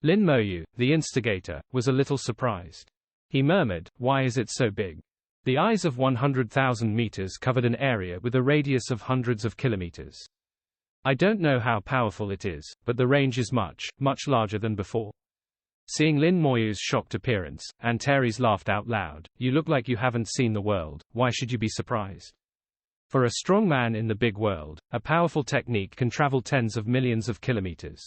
Lin Moyu, the instigator, was a little surprised. He murmured, "Why is it so big?" The eyes of 100,000 meters covered an area with a radius of hundreds of kilometers. I don't know how powerful it is, but the range is much, much larger than before. Seeing Lin Moyu's shocked appearance, Antares laughed out loud. "You look like you haven't seen the world, why should you be surprised? For a strong man in the big world, a powerful technique can travel tens of millions of kilometers.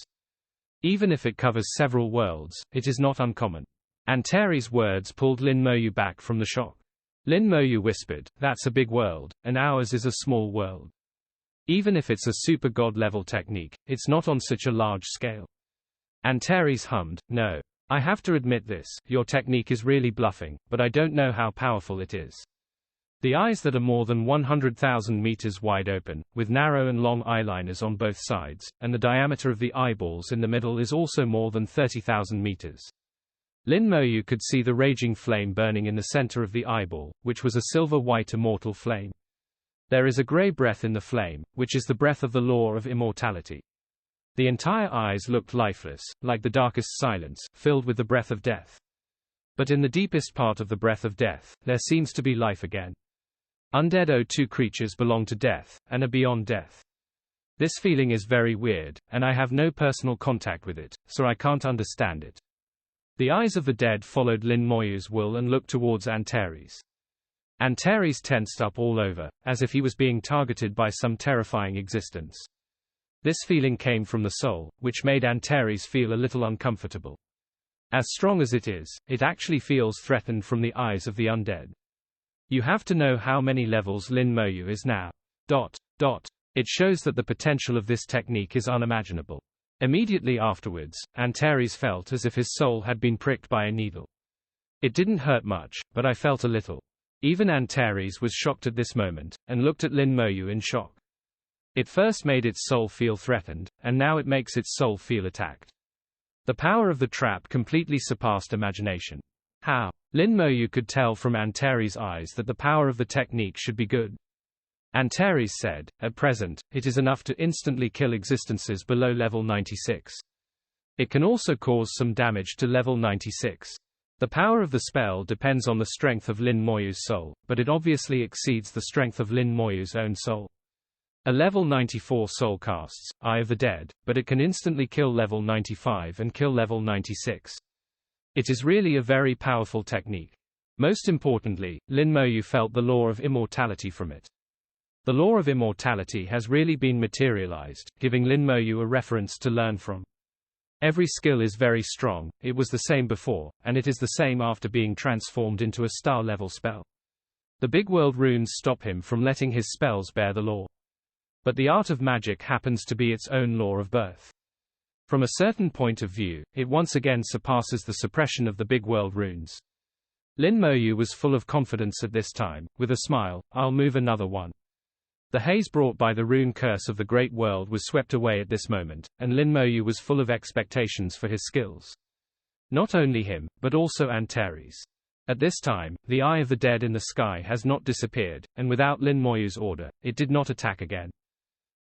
Even if it covers several worlds, it is not uncommon." Antares' words pulled Lin Moyu back from the shock. Lin Moyu whispered, "That's a big world, and ours is a small world. Even if it's a super god-level technique, it's not on such a large scale." Antares hummed, "No. I have to admit this, your technique is really bluffing, but I don't know how powerful it is." The eyes that are more than 100,000 meters wide open, with narrow and long eyeliners on both sides, and the diameter of the eyeballs in the middle is also more than 30,000 meters. Lin Moyu could see the raging flame burning in the center of the eyeball, which was a silver-white immortal flame. There is a gray breath in the flame, which is the breath of the law of immortality. The entire eyes looked lifeless, like the darkest silence, filled with the breath of death. But in the deepest part of the breath of death, there seems to be life again. Undead O2 creatures belong to death, and are beyond death. This feeling is very weird, and I have no personal contact with it, so I can't understand it. The eyes of the dead followed Lin Moyu's will and looked towards Antares. Antares tensed up all over, as if he was being targeted by some terrifying existence. This feeling came from the soul, which made Antares feel a little uncomfortable. As strong as it is, it actually feels threatened from the eyes of the undead. You have to know how many levels Lin Moyu is now. It shows that the potential of this technique is unimaginable. Immediately afterwards, Antares felt as if his soul had been pricked by a needle. It didn't hurt much, but I felt a little. Even Antares was shocked at this moment, and looked at Lin Moyu in shock. It first made its soul feel threatened, and now it makes its soul feel attacked. The power of the trap completely surpassed imagination. How? Lin Moyu could tell from Antares' eyes that the power of the technique should be good. Antares said, "At present, it is enough to instantly kill existences below level 96. It can also cause some damage to level 96. The power of the spell depends on the strength of Lin Moyu's soul, but it obviously exceeds the strength of Lin Moyu's own soul. A level 94 soul casts Eye of the Dead, but it can instantly kill level 95 and kill level 96. It is really a very powerful technique. Most importantly, Lin Moyu felt the law of immortality from it. The law of immortality has really been materialized, giving Lin Moyu a reference to learn from. Every skill is very strong, it was the same before, and it is the same after being transformed into a star-level spell. The big world runes stop him from letting his spells bear the law. But the art of magic happens to be its own law of birth. From a certain point of view, it once again surpasses the suppression of the big world runes. Lin Moyu was full of confidence at this time. With a smile, "I'll move another one." The haze brought by the rune curse of the great world was swept away at this moment, and Lin Moyu was full of expectations for his skills. Not only him, but also Antares. At this time, the Eye of the Dead in the sky has not disappeared, and without Lin Moyu's order, it did not attack again.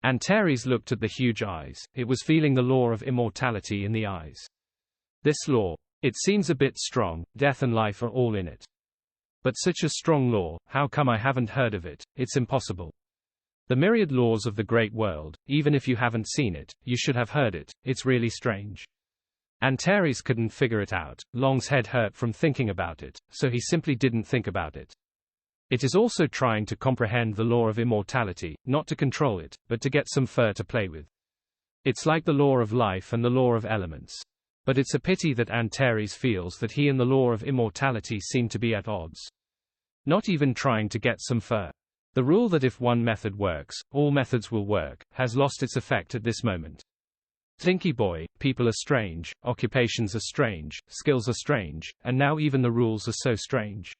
Antares looked at the huge eyes. It was feeling the law of immortality in the eyes. This law. It seems a bit strong, death and life are all in it. But such a strong law, how come I haven't heard of it? It's impossible. The myriad laws of the great world, even if you haven't seen it, you should have heard it. It's really strange. Antares couldn't figure it out. Long's head hurt from thinking about it, so he simply didn't think about it. It is also trying to comprehend the law of immortality, not to control it, but to get some fur to play with. It's like the law of life and the law of elements. But it's a pity that Antares feels that he and the law of immortality seem to be at odds. Not even trying to get some fur. The rule that if one method works, all methods will work, has lost its effect at this moment. Thinky boy, people are strange, occupations are strange, skills are strange, and now even the rules are so strange.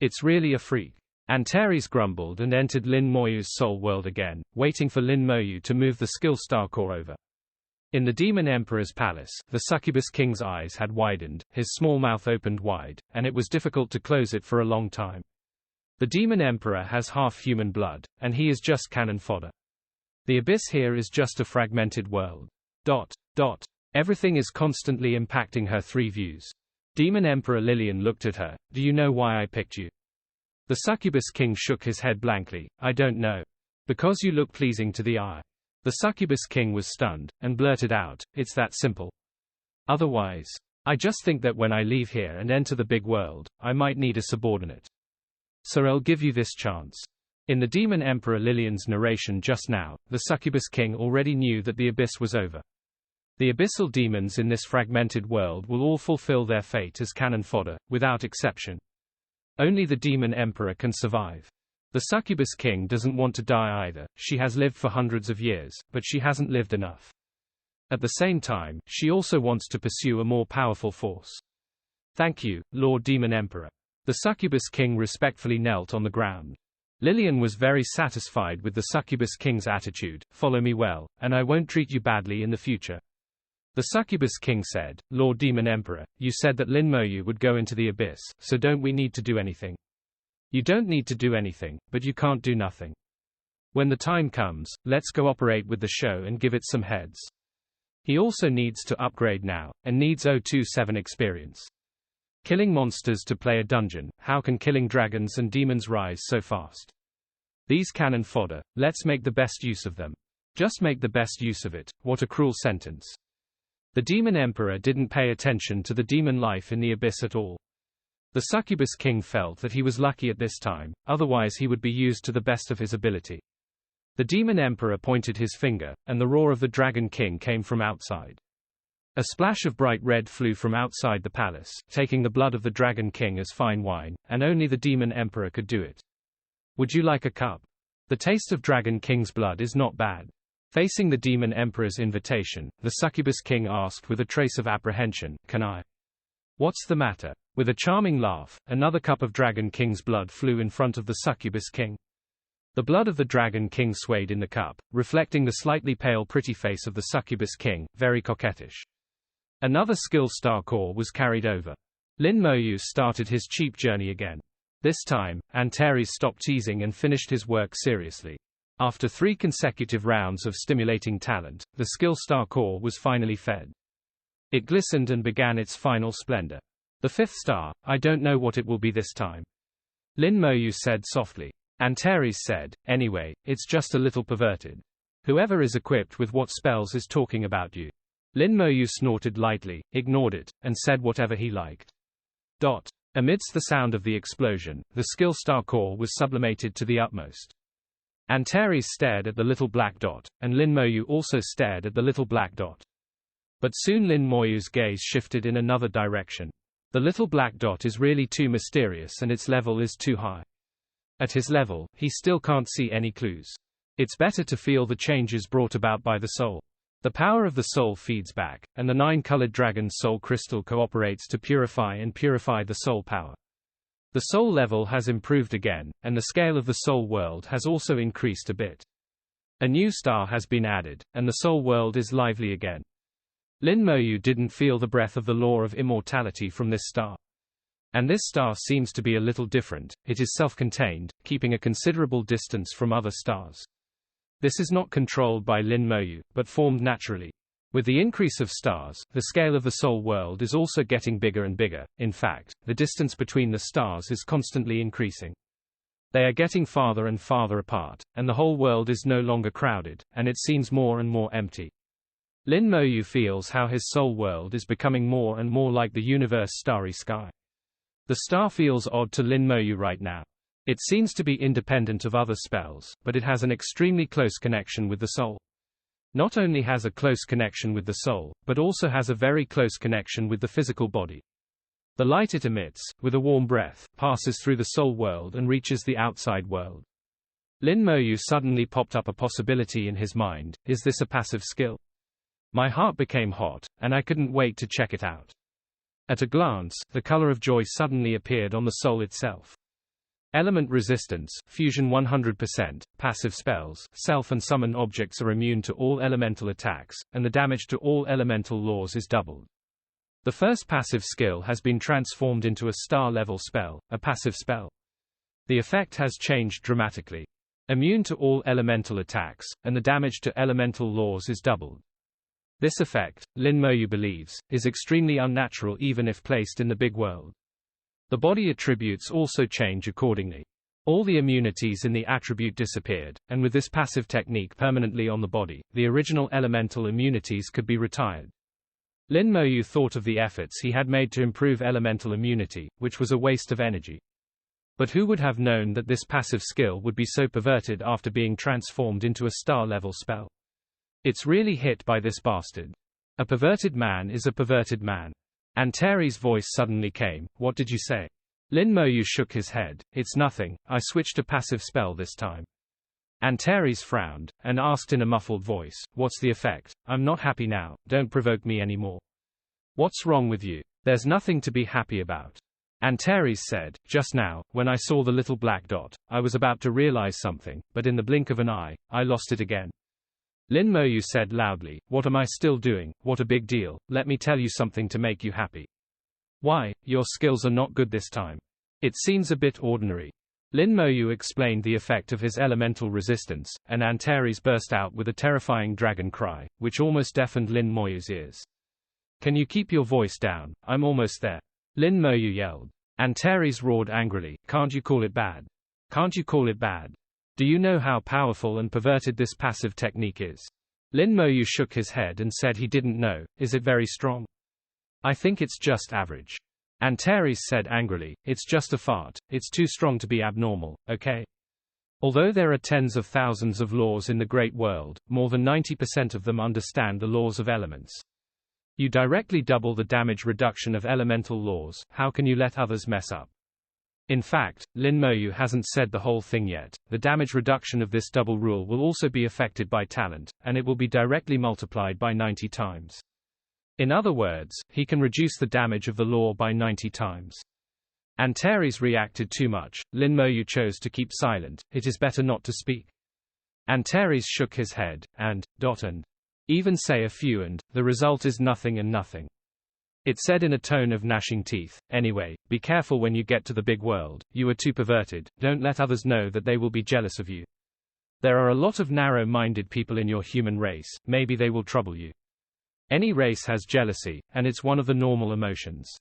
It's really a freak. Antares grumbled and entered Lin Moyu's soul world again, waiting for Lin Moyu to move the skill star core over. In the Demon Emperor's palace, the Succubus King's eyes had widened, his small mouth opened wide, and it was difficult to close it for a long time. The Demon Emperor has half human blood, and he is just cannon fodder. The abyss here is just a fragmented world. Everything is constantly impacting her three views. Demon Emperor Lillian looked at her. Do you know why I picked you? The Succubus King shook his head blankly. I don't know. Because you look pleasing to the eye. The Succubus King was stunned, and blurted out, it's that simple. Otherwise, I just think that when I leave here and enter the big world, I might need a subordinate. So I'll give you this chance. In the Demon Emperor Lillian's narration just now, the Succubus King already knew that the abyss was over. The abyssal demons in this fragmented world will all fulfill their fate as cannon fodder, without exception. Only the Demon Emperor can survive. The Succubus King doesn't want to die either. She has lived for hundreds of years, but she hasn't lived enough. At the same time, she also wants to pursue a more powerful force. Thank you, Lord Demon Emperor. The Succubus King respectfully knelt on the ground. Lillian was very satisfied with the Succubus King's attitude. Follow me well, and I won't treat you badly in the future. The Succubus King said, Lord Demon Emperor, you said that Lin Moyu would go into the abyss, so don't we need to do anything? You don't need to do anything, but you can't do nothing. When the time comes, let's cooperate with the show and give it some heads. He also needs to upgrade now, and needs 027 experience. Killing monsters to play a dungeon, how can killing dragons and demons rise so fast? These cannon fodder, let's make the best use of them. Just make the best use of it, what a cruel sentence. The Demon Emperor didn't pay attention to the demon life in the abyss at all. The Succubus King felt that he was lucky at this time, otherwise he would be used to the best of his ability. The Demon Emperor pointed his finger, and the roar of the Dragon King came from outside. A splash of bright red flew from outside the palace, taking the blood of the Dragon King as fine wine, and only the Demon Emperor could do it. Would you like a cup? The taste of Dragon King's blood is not bad. Facing the Demon Emperor's invitation, the Succubus King asked with a trace of apprehension, Can I? What's the matter? With a charming laugh, another cup of Dragon King's blood flew in front of the Succubus King. The blood of the Dragon King swayed in the cup, reflecting the slightly pale pretty face of the Succubus King, very coquettish. Another skill star core was carried over. Lin Moyu started his cheap journey again. This time, Antares stopped teasing and finished his work seriously. After 3 consecutive rounds of stimulating talent, the skill star core was finally fed. It glistened and began its final splendor. The 5th star, I don't know what it will be this time. Lin Moyu said softly. Antares said, anyway, it's just a little perverted. Whoever is equipped with what spells is talking about you. Lin Moyu snorted lightly, ignored it, and said whatever he liked. Amidst the sound of the explosion, the skill star core was sublimated to the utmost. Antares stared at the little black dot, and Lin Moyu also stared at the little black dot. But soon Lin Moyu's gaze shifted in another direction. The little black dot is really too mysterious and its level is too high. At his level, he still can't see any clues. It's better to feel the changes brought about by the soul. The power of the soul feeds back, and the 9-colored dragon's soul crystal cooperates to purify the soul power. The soul level has improved again, and the scale of the soul world has also increased a bit. A new star has been added, and the soul world is lively again. Lin Moyu didn't feel the breath of the law of immortality from this star. And this star seems to be a little different. It is self-contained, keeping a considerable distance from other stars. This is not controlled by Lin Moyu, but formed naturally. With the increase of stars, the scale of the soul world is also getting bigger and bigger. In fact, the distance between the stars is constantly increasing. They are getting farther and farther apart, and the whole world is no longer crowded, and it seems more and more empty. Lin Moyu feels how his soul world is becoming more and more like the universe's starry sky. The star feels odd to Lin Moyu right now. It seems to be independent of other spells, but it has an extremely close connection with the soul. Not only has a close connection with the soul, but also has a very close connection with the physical body. The light it emits, with a warm breath, passes through the soul world and reaches the outside world. Lin Moyu suddenly popped up a possibility in his mind. Is this a passive skill? My heart became hot, and I couldn't wait to check it out. At a glance, the color of joy suddenly appeared on the soul itself. Element resistance, fusion 100%, passive spells, self and summon objects are immune to all elemental attacks, and the damage to all elemental laws is doubled. The first passive skill has been transformed into a star-level spell, a passive spell. The effect has changed dramatically. Immune to all elemental attacks, and the damage to elemental laws is doubled. This effect, Lin Moyu believes, is extremely unnatural even if placed in the big world. The body attributes also change accordingly. All the immunities in the attribute disappeared, and with this passive technique permanently on the body, the original elemental immunities could be retired. Lin Moyu thought of the efforts he had made to improve elemental immunity, which was a waste of energy. But who would have known that this passive skill would be so perverted after being transformed into a star-level spell? It's really hit by this bastard. A perverted man is a perverted man. Antares' voice suddenly came. What did you say? Lin Moyu shook his head. It's nothing, I switched a passive spell this time. Antares frowned, and asked in a muffled voice, what's the effect? I'm not happy now, don't provoke me anymore. What's wrong with you? There's nothing to be happy about. Antares said, just now, when I saw the little black dot, I was about to realize something, but in the blink of an eye, I lost it again. Lin Moyu said loudly, what am I still doing? What a big deal, let me tell you something to make you happy. Why, your skills are not good this time. It seems a bit ordinary. Lin Moyu explained the effect of his elemental resistance, and Antares burst out with a terrifying dragon cry, which almost deafened Lin Moyu's ears. Can you keep your voice down? I'm almost there. Lin Moyu yelled. Antares roared angrily, can't you call it bad? Can't you call it bad? Do you know how powerful and perverted this passive technique is? Lin Moyu shook his head and said he didn't know. Is it very strong? I think it's just average. Antares said angrily, it's just a fart, it's too strong to be abnormal, okay? Although there are tens of thousands of laws in the great world, more than 90% of them understand the laws of elements. You directly double the damage reduction of elemental laws, how can you let others mess up? In fact, Lin Moyu hasn't said the whole thing yet. The damage reduction of this double rule will also be affected by talent, and it will be directly multiplied by 90 times. In other words, he can reduce the damage of the law by 90 times. Antares reacted too much. Lin Moyu chose to keep silent. It is better not to speak. Antares shook his head, and even say a few and, the result is nothing and nothing. It said in a tone of gnashing teeth, anyway, be careful when you get to the big world, you are too perverted, don't let others know that they will be jealous of you. There are a lot of narrow-minded people in your human race, maybe they will trouble you. Any race has jealousy, and it's one of the normal emotions.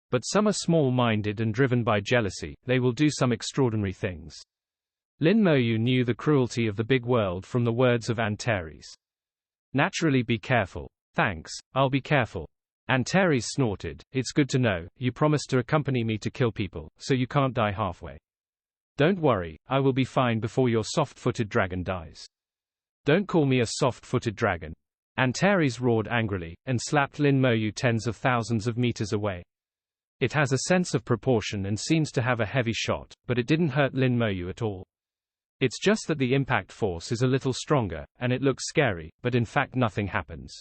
But some are small-minded and driven by jealousy, they will do some extraordinary things. Lin Moyu knew the cruelty of the big world from the words of Antares. Naturally be careful. Thanks, I'll be careful. Antares snorted, it's good to know, you promised to accompany me to kill people, so you can't die halfway. Don't worry, I will be fine before your soft-footed dragon dies. Don't call me a soft-footed dragon. Antares roared angrily, and slapped Lin Moyu tens of thousands of meters away. It has a sense of proportion and seems to have a heavy shot, but it didn't hurt Lin Moyu at all. It's just that the impact force is a little stronger, and it looks scary, but in fact nothing happens.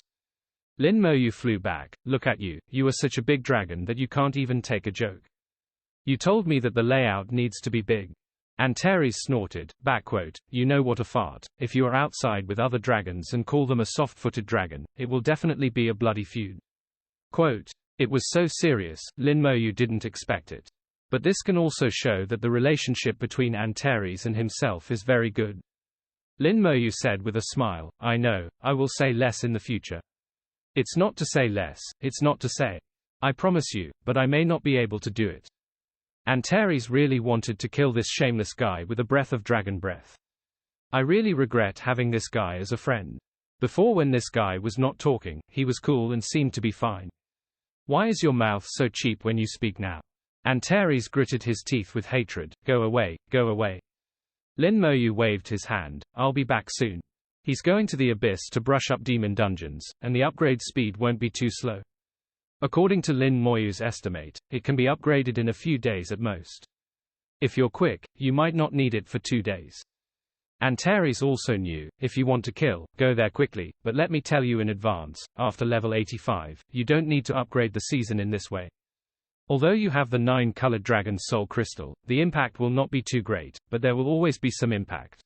Lin Moyu flew back, look at you, you are such a big dragon that you can't even take a joke. You told me that the layout needs to be big. Antares snorted, backquote, you know what a fart, if you are outside with other dragons and call them a soft-footed dragon, it will definitely be a bloody feud. Quote, it was so serious, Lin Moyu didn't expect it. But this can also show that the relationship between Antares and himself is very good. Lin Moyu said with a smile, I know, I will say less in the future. It's not to say less, it's not to say. I promise you, but I may not be able to do it. Antares really wanted to kill this shameless guy with a breath of dragon breath. I really regret having this guy as a friend. Before, when this guy was not talking, he was cool and seemed to be fine. Why is your mouth so cheap when you speak now? Antares gritted his teeth with hatred, go away, go away. Lin Moyu waved his hand, I'll be back soon. He's going to the abyss to brush up demon dungeons, and the upgrade speed won't be too slow. According to Lin Moyu's estimate, it can be upgraded in a few days at most. If you're quick, you might not need it for 2 days. Antares also knew, if you want to kill, go there quickly, but let me tell you in advance, after level 85, you don't need to upgrade the season in this way. Although you have the 9-colored dragon soul crystal, the impact will not be too great, but there will always be some impact.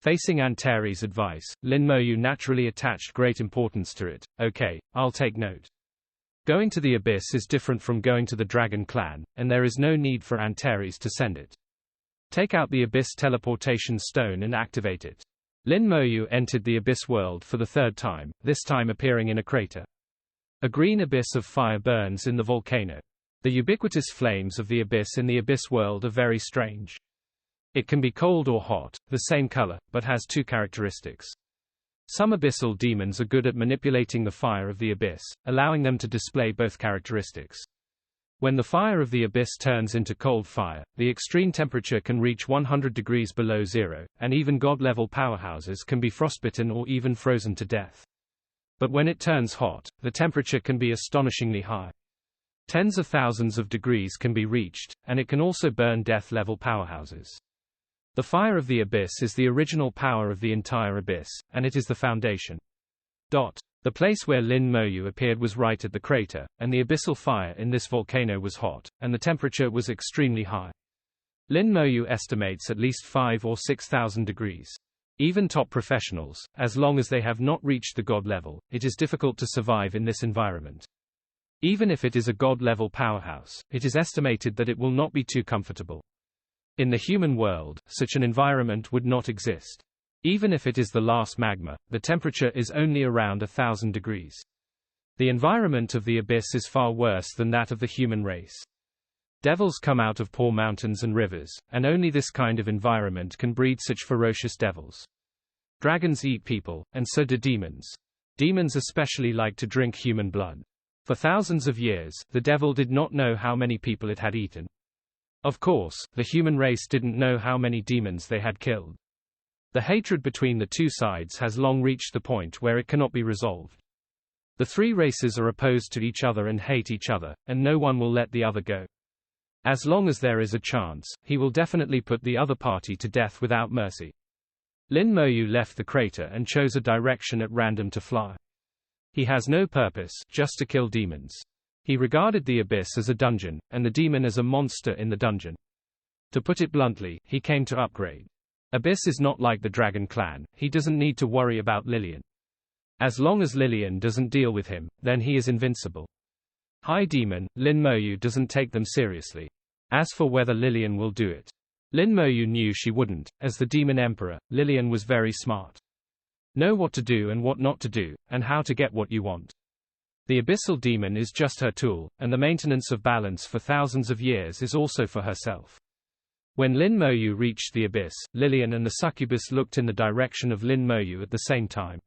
Facing Antares' advice, Lin Moyu naturally attached great importance to it. Okay, I'll take note. Going to the abyss is different from going to the dragon clan, and there is no need for Antares to send it. Take out the abyss teleportation stone and activate it. Lin Moyu entered the Abyss world for the third time, this time appearing in a crater. A green abyss of fire burns in the volcano. The ubiquitous flames of the abyss in the Abyss world are very strange. It can be cold or hot, the same color, but has two characteristics. Some abyssal demons are good at manipulating the fire of the abyss, allowing them to display both characteristics. When the fire of the abyss turns into cold fire, the extreme temperature can reach 100 degrees below zero, and even god-level powerhouses can be frostbitten or even frozen to death. But when it turns hot, the temperature can be astonishingly high. Tens of thousands of degrees can be reached, and it can also burn death-level powerhouses. The fire of the abyss is the original power of the entire abyss, and it is the foundation. The place where Lin Moyu appeared was right at the crater, and the abyssal fire in this volcano was hot, and the temperature was extremely high. Lin Moyu estimates at least 5 or 6,000 degrees. Even top professionals, as long as they have not reached the god level, it is difficult to survive in this environment. Even if it is a god-level powerhouse, it is estimated that it will not be too comfortable. In the human world, such an environment would not exist. Even if it is the last magma, the temperature is only around 1,000 degrees. The environment of the abyss is far worse than that of the human race. Devils come out of poor mountains and rivers, and only this kind of environment can breed such ferocious devils. Dragons eat people, and so do demons. Demons especially like to drink human blood. For thousands of years, the devil did not know how many people it had eaten. Of course, the human race didn't know how many demons they had killed. The hatred between the two sides has long reached the point where it cannot be resolved. The three races are opposed to each other and hate each other, and no one will let the other go. As long as there is a chance, he will definitely put the other party to death without mercy. Lin Moyu left the crater and chose a direction at random to fly. He has no purpose, just to kill demons. He regarded the abyss as a dungeon, and the demon as a monster in the dungeon. To put it bluntly, he came to upgrade. Abyss is not like the Dragon Clan, he doesn't need to worry about Lillian. As long as Lillian doesn't deal with him, then he is invincible. High Demon, Lin Moyu doesn't take them seriously. As for whether Lillian will do it, Lin Moyu knew she wouldn't. As the Demon Emperor, Lillian was very smart. Know what to do and what not to do, and how to get what you want. The Abyssal Demon is just her tool, and the maintenance of balance for thousands of years is also for herself. When Lin Moyu reached the abyss, Lillian and the succubus looked in the direction of Lin Moyu at the same time.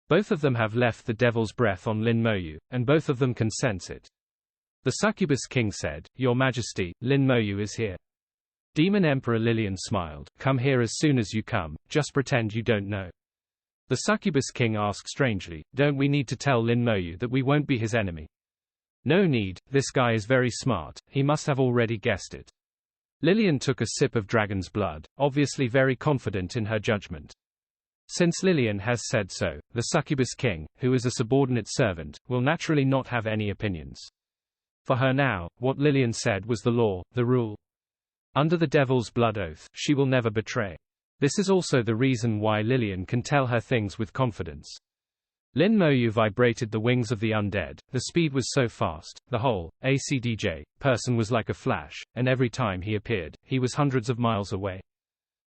Both of them have left the devil's breath on Lin Moyu, and both of them can sense it. The succubus king said, "Your Majesty, Lin Moyu is here." Demon Emperor Lillian smiled, "Come here as soon as you come, just pretend you don't know." The succubus king asked strangely, "Don't we need to tell Lin Moyu that we won't be his enemy?" "No need, this guy is very smart, he must have already guessed it." Lillian took a sip of dragon's blood, obviously very confident in her judgment. Since Lillian has said so, the succubus king, who is a subordinate servant, will naturally not have any opinions. For her now, what Lillian said was the law, the rule. Under the devil's blood oath, she will never betray. This is also the reason why Lillian can tell her things with confidence. Lin Moyu vibrated the wings of the undead, the speed was so fast, the whole ACDJ person was like a flash, and every time he appeared, he was hundreds of miles away.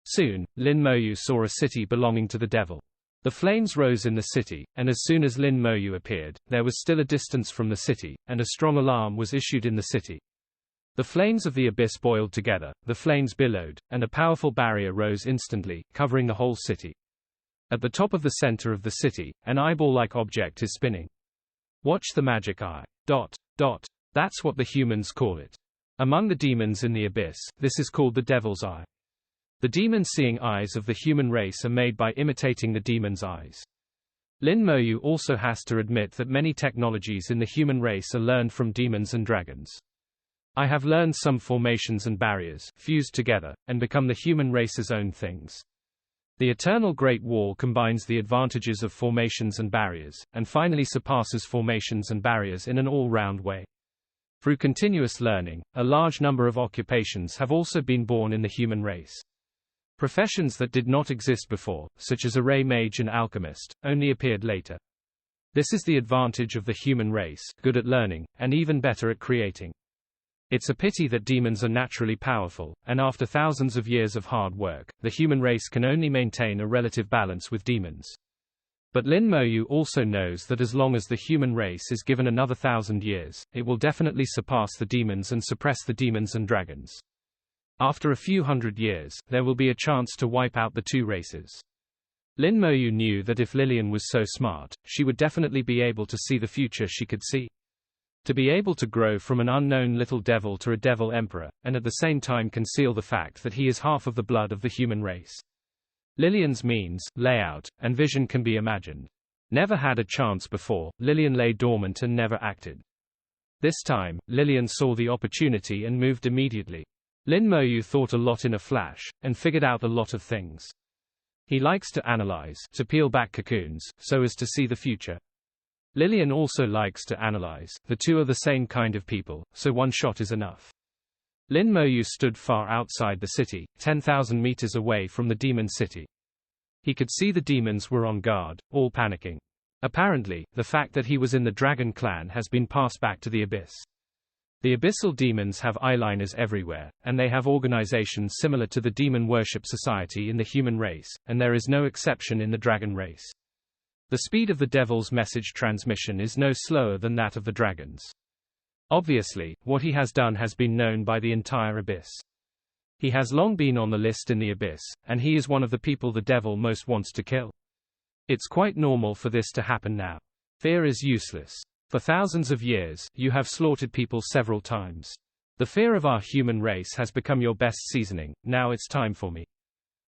Soon, Lin Moyu saw a city belonging to the devil. The flames rose in the city, and as soon as Lin Moyu appeared, there was still a distance from the city, and a strong alarm was issued in the city. The flames of the abyss boiled together, the flames billowed, and a powerful barrier rose instantly, covering the whole city. At the top of the center of the city, an eyeball-like object is spinning. Watch the magic eye. That's what the humans call it. Among the demons in the abyss, this is called the devil's eye. The demon-seeing eyes of the human race are made by imitating the demon's eyes. Lin Moyu also has to admit that many technologies in the human race are learned from demons and dragons. I have learned some formations and barriers, fused together, and become the human race's own things. The Eternal Great Wall combines the advantages of formations and barriers, and finally surpasses formations and barriers in an all-round way. Through continuous learning, a large number of occupations have also been born in the human race. Professions that did not exist before, such as array mage and alchemist, only appeared later. This is the advantage of the human race, good at learning, and even better at creating. It's a pity that demons are naturally powerful, and after thousands of years of hard work, the human race can only maintain a relative balance with demons. But Lin Moyu also knows that as long as the human race is given another 1,000 years, it will definitely surpass the demons and suppress the demons and dragons. After a few hundred years, there will be a chance to wipe out the two races. Lin Moyu knew that if Lillian was so smart, she would definitely be able to see the future she could see. To be able to grow from an unknown little devil to a devil emperor, and at the same time conceal the fact that he is half of the blood of the human race. Lillian's means, layout, and vision can be imagined. Never had a chance before, Lillian lay dormant and never acted. This time, Lillian saw the opportunity and moved immediately. Lin Moyu thought a lot in a flash, and figured out a lot of things. He likes to analyze, to peel back cocoons, so as to see the future. Lillian also likes to analyze. The two are the same kind of people, so one shot is enough. Lin Moyu stood far outside the city, 10,000 meters away from the demon city. He could see the demons were on guard, all panicking. Apparently, the fact that he was in the dragon clan has been passed back to the abyss. The abyssal demons have eyeliners everywhere, and they have organizations similar to the demon worship society in the human race, and there is no exception in the dragon race. The speed of the devil's message transmission is no slower than that of the dragons. Obviously, what he has done has been known by the entire abyss. He has long been on the list in the abyss, and he is one of the people the devil most wants to kill. It's quite normal for this to happen now. Fear is useless. For thousands of years, you have slaughtered people several times. The fear of our human race has become your best seasoning, now it's time for me.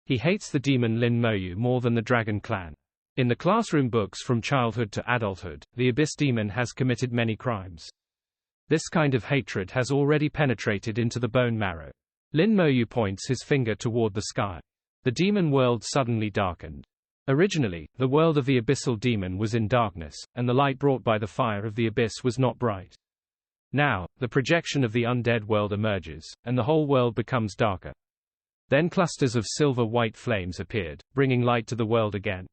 He hates the demon Lin Moyu more than the dragon clan. In the classroom books from childhood to adulthood, the abyss demon has committed many crimes. This kind of hatred has already penetrated into the bone marrow. Lin Moyu points his finger toward the sky. The demon world suddenly darkened. Originally, the world of the abyssal demon was in darkness, and the light brought by the fire of the abyss was not bright. Now, the projection of the undead world emerges, and the whole world becomes darker. Then clusters of silver-white flames appeared, bringing light to the world again.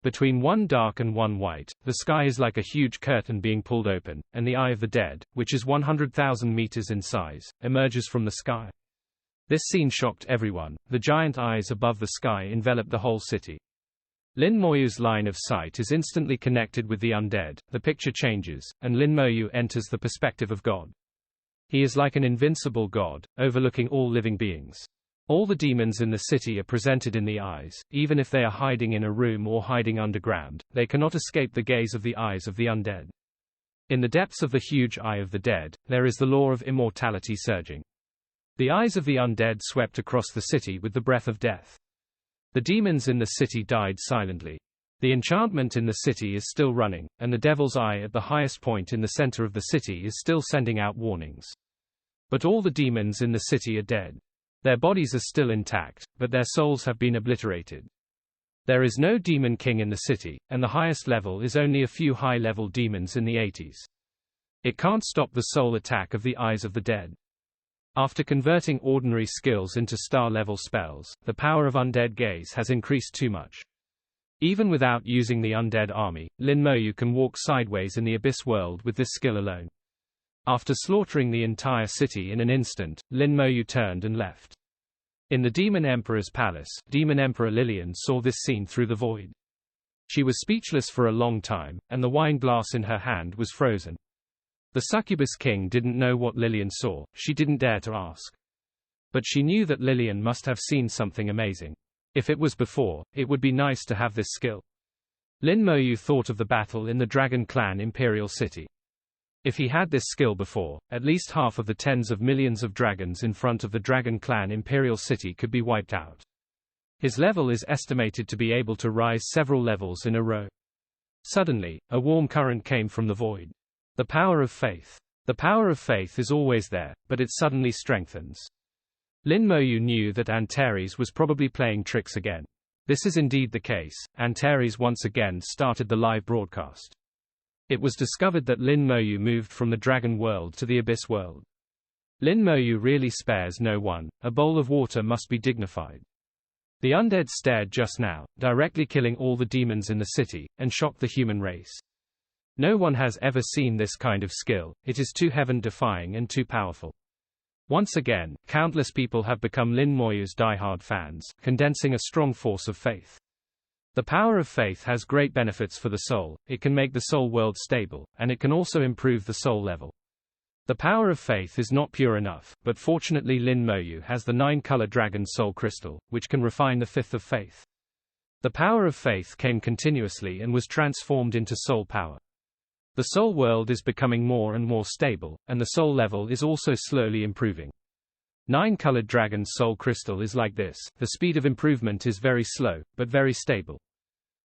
Between one dark and one white, the sky is like a huge curtain being pulled open, and the Eye of the Dead, which is 100,000 meters in size, emerges from the sky. This scene shocked everyone. The giant eyes above the sky envelop the whole city. Lin Moyu's line of sight is instantly connected with the undead, the picture changes, and Lin Moyu enters the perspective of God. He is like an invincible god, overlooking all living beings. All the demons in the city are presented in the eyes, even if they are hiding in a room or hiding underground, they cannot escape the gaze of the eyes of the undead. In the depths of the huge Eye of the Dead, there is the law of immortality surging. The eyes of the undead swept across the city with the breath of death. The demons in the city died silently. The enchantment in the city is still running, and the devil's eye at the highest point in the center of the city is still sending out warnings. But all the demons in the city are dead. Their bodies are still intact, but their souls have been obliterated. There is no demon king in the city, and the highest level is only a few high-level demons in the 80s. It can't stop the soul attack of the eyes of the dead. After converting ordinary skills into star-level spells, the power of undead gaze has increased too much. Even without using the undead army, Lin Moyu can walk sideways in the abyss world with this skill alone. After slaughtering the entire city in an instant, Lin Moyu turned and left. In the Demon Emperor's palace, Demon Emperor Lillian saw this scene through the void. She was speechless for a long time, and the wine glass in her hand was frozen. The Succubus King didn't know what Lillian saw, she didn't dare to ask. But she knew that Lillian must have seen something amazing. If it was before, it would be nice to have this skill. Lin Moyu thought of the battle in the Dragon Clan Imperial City. If he had this skill before, at least half of the tens of millions of dragons in front of the Dragon Clan Imperial City could be wiped out. His level is estimated to be able to rise several levels in a row. Suddenly, a warm current came from the void. The power of faith. The power of faith is always there, but it suddenly strengthens. Lin Moyu knew that Antares was probably playing tricks again. This is indeed the case. Antares once again started the live broadcast. It was discovered that Lin Moyu moved from the dragon world to the abyss world. Lin Moyu really spares no one. A bowl of water must be dignified. The undead stared just now, directly killing all the demons in the city, and shocked the human race. No one has ever seen this kind of skill. It is too heaven-defying and too powerful. Once again, countless people have become Lin Moyu's die-hard fans, condensing a strong force of faith. The power of faith has great benefits for the soul. It can make the soul world stable, and it can also improve the soul level. The power of faith is not pure enough, but fortunately Lin Moyu has the 9-color dragon soul crystal, which can refine the fifth of faith. The power of faith came continuously and was transformed into soul power. The soul world is becoming more and more stable, and the soul level is also slowly improving. 9-colored dragon soul crystal is like this. The speed of improvement is very slow, but very stable.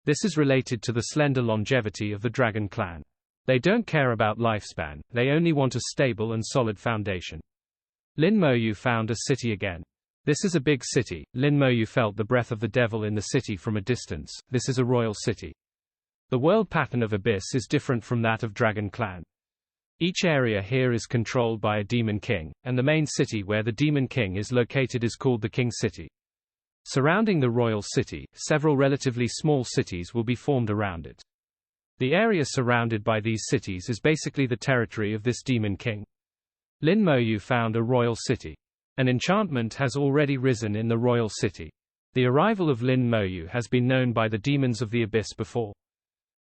This is related to the slender longevity of the dragon clan. They don't care about lifespan, they only want a stable and solid foundation. Lin Moyu found a city again. This is a big city. Lin Moyu felt the breath of the devil in the city from a distance. This is a royal city. The world pattern of Abyss is different from that of Dragon Clan. Each area here is controlled by a demon king, and the main city where the demon king is located is called the King City. Surrounding the royal city, several relatively small cities will be formed around it. The area surrounded by these cities is basically the territory of this demon king. Lin Moyu found a royal city. An enchantment has already risen in the royal city. The arrival of Lin Moyu has been known by the demons of the Abyss before.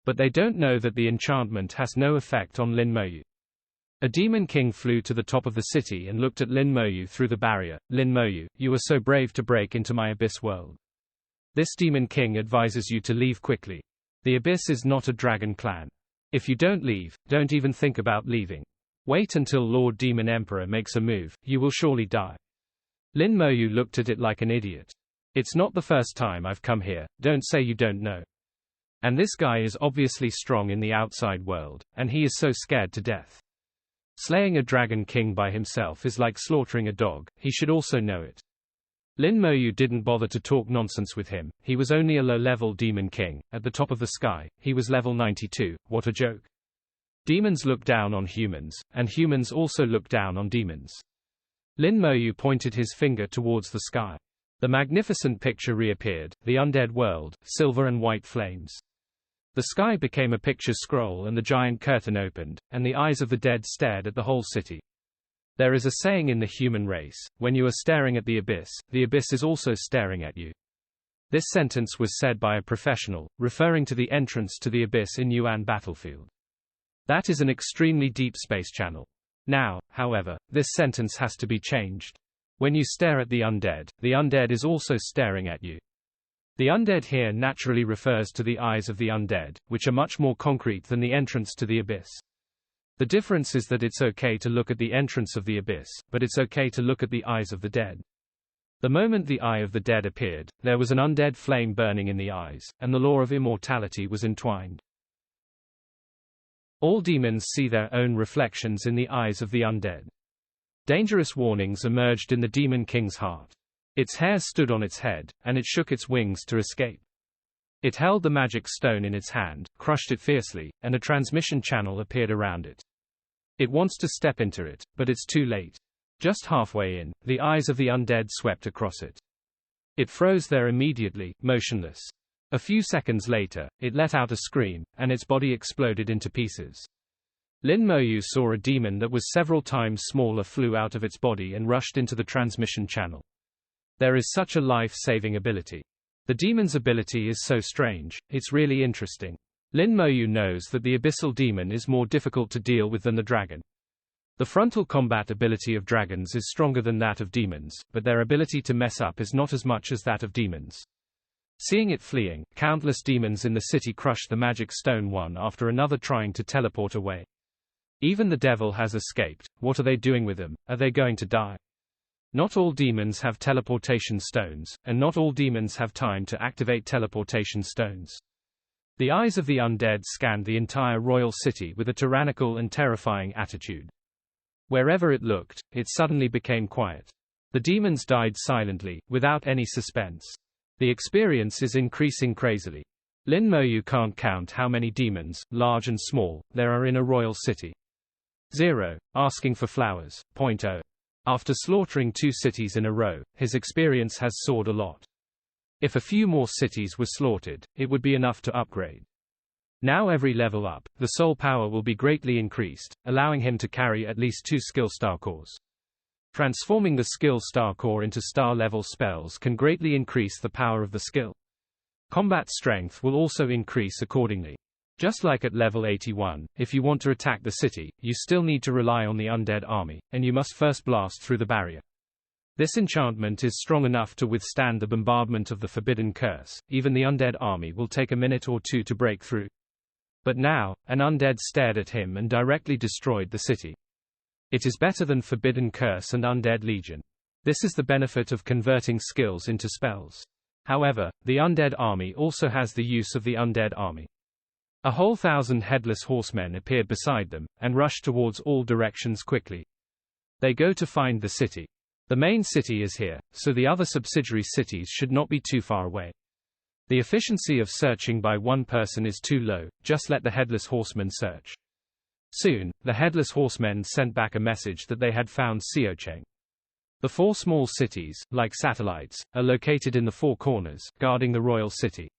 But they don't know that the enchantment has no effect on Lin Moyu. A demon king flew to the top of the city and looked at Lin Moyu through the barrier. Lin Moyu, you were so brave to break into my Abyss world. This demon king advises you to leave quickly. The Abyss is not a dragon clan. If you don't leave, don't even think about leaving. Wait until Lord Demon Emperor makes a move, you will surely die. Lin Moyu looked at it like an idiot. It's not the first time I've come here, don't say you don't know. And this guy is obviously strong in the outside world, and he is so scared to death. Slaying a dragon king by himself is like slaughtering a dog, he should also know it. Lin Moyu didn't bother to talk nonsense with him, he was only a low-level demon king. At the top of the sky, he was level 92, what a joke. Demons look down on humans, and humans also look down on demons. Lin Moyu pointed his finger towards the sky. The magnificent picture reappeared, the undead world, silver and white flames. The sky became a picture scroll and the giant curtain opened, and the eyes of the dead stared at the whole city. There is a saying in the human race, when you are staring at the abyss is also staring at you. This sentence was said by a professional, referring to the entrance to the abyss in Yuan battlefield. That is an extremely deep space channel. Now, however, this sentence has to be changed. When you stare at the undead is also staring at you. The undead here naturally refers to the eyes of the undead, which are much more concrete than the entrance to the abyss. The difference is that it's okay to look at the entrance of the abyss, but it's okay to look at the eyes of the dead. The moment the eye of the dead appeared, there was an undead flame burning in the eyes, and the law of immortality was entwined. All demons see their own reflections in the eyes of the undead. Dangerous warnings emerged in the demon king's heart. Its hair stood on its head, and it shook its wings to escape. It held the magic stone in its hand, crushed it fiercely, and a transmission channel appeared around it. It wants to step into it, but it's too late. Just halfway in, the eyes of the undead swept across it. It froze there immediately, motionless. A few seconds later, it let out a scream, and its body exploded into pieces. Lin Moyu saw a demon that was several times smaller flew out of its body and rushed into the transmission channel. There is such a life-saving ability. The demon's ability is so strange, it's really interesting. Lin Moyu knows that the abyssal demon is more difficult to deal with than the dragon. The frontal combat ability of dragons is stronger than that of demons, but their ability to mess up is not as much as that of demons. Seeing it fleeing, countless demons in the city crushed the magic stone one after another trying to teleport away. Even the devil has escaped. What are they doing with them? Are they going to die? Not all demons have teleportation stones, and not all demons have time to activate teleportation stones. The eyes of the undead scanned the entire royal city with a tyrannical and terrifying attitude. Wherever it looked, it suddenly became quiet. The demons died silently, without any suspense. The experience is increasing crazily. Lin Moyu can't count how many demons, large and small, there are in a royal city. 0. Asking for flowers. 0. After slaughtering 2 cities in a row, his experience has soared a lot. If a few more cities were slaughtered, it would be enough to upgrade. Now every level up, the soul power will be greatly increased, allowing him to carry at least 2 skill star cores. Transforming the skill star core into star-level spells can greatly increase the power of the skill. Combat strength will also increase accordingly. Just like at level 81, if you want to attack the city, you still need to rely on the undead army, and you must first blast through the barrier. This enchantment is strong enough to withstand the bombardment of the forbidden curse. Even the undead army will take a minute or two to break through. But now, an undead stared at him and directly destroyed the city. It is better than forbidden curse and undead legion. This is the benefit of converting skills into spells. However, the undead army also has the use of the undead army. A whole 1,000 headless horsemen appeared beside them, and rushed towards all directions quickly. They go to find the city. The main city is here, so the other subsidiary cities should not be too far away. The efficiency of searching by one person is too low, just let the headless horsemen search. Soon, the headless horsemen sent back a message that they had found Siocheng. The 4 small cities, like satellites, are located in the 4 corners, guarding the royal city.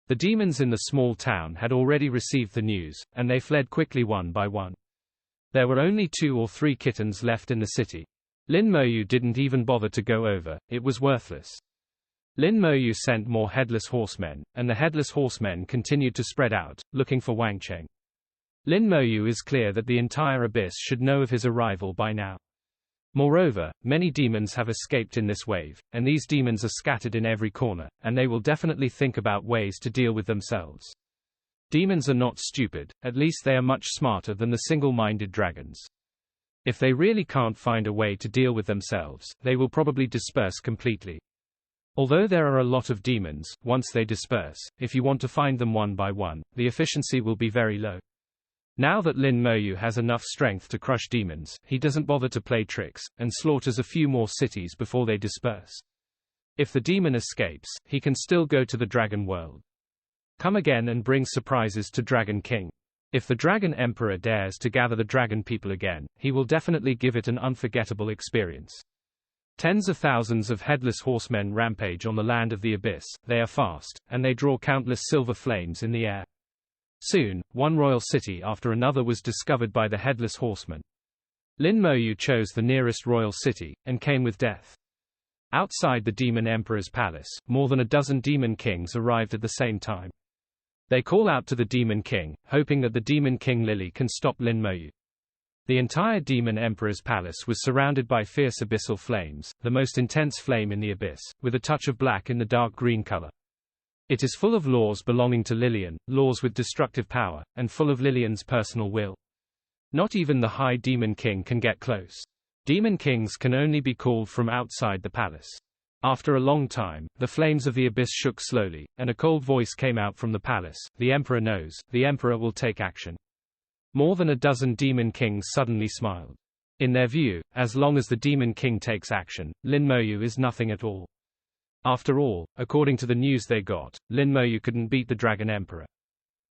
The demons in the small town had already received the news, and they fled quickly one by one. There were only 2 or 3 kittens left in the city. Lin Moyu didn't even bother to go over, it was worthless. Lin Moyu sent more headless horsemen, and the headless horsemen continued to spread out, looking for Wang Cheng. Lin Moyu is clear that the entire abyss should know of his arrival by now. Moreover, many demons have escaped in this wave, and these demons are scattered in every corner, and they will definitely think about ways to deal with themselves. Demons are not stupid, at least they are much smarter than the single-minded dragons. If they really can't find a way to deal with themselves, they will probably disperse completely. Although there are a lot of demons, once they disperse, if you want to find them one by one, the efficiency will be very low. Now that Lin Moyu has enough strength to crush demons, he doesn't bother to play tricks, and slaughters a few more cities before they disperse. If the demon escapes, he can still go to the dragon world. Come again and bring surprises to Dragon King. If the Dragon Emperor dares to gather the dragon people again, he will definitely give it an unforgettable experience. Tens of thousands of headless horsemen rampage on the land of the abyss. They are fast, and they draw countless silver flames in the air. Soon, one royal city after another was discovered by the headless horsemen. Lin Moyu chose the nearest royal city, and came with death. Outside the Demon Emperor's palace, more than a dozen demon kings arrived at the same time. They call out to the Demon King, hoping that the Demon King Lily can stop Lin Moyu. The entire Demon Emperor's palace was surrounded by fierce abyssal flames, the most intense flame in the abyss, with a touch of black in the dark green color. It is full of laws belonging to Lillian, laws with destructive power, and full of Lillian's personal will. Not even the High Demon King can get close. Demon kings can only be called from outside the palace. After a long time, the flames of the abyss shook slowly, and a cold voice came out from the palace. The Emperor knows, the Emperor will take action. More than a dozen demon kings suddenly smiled. In their view, as long as the Demon King takes action, Lin Moyu is nothing at all. After all, according to the news they got, Lin Moyu couldn't beat the Dragon Emperor.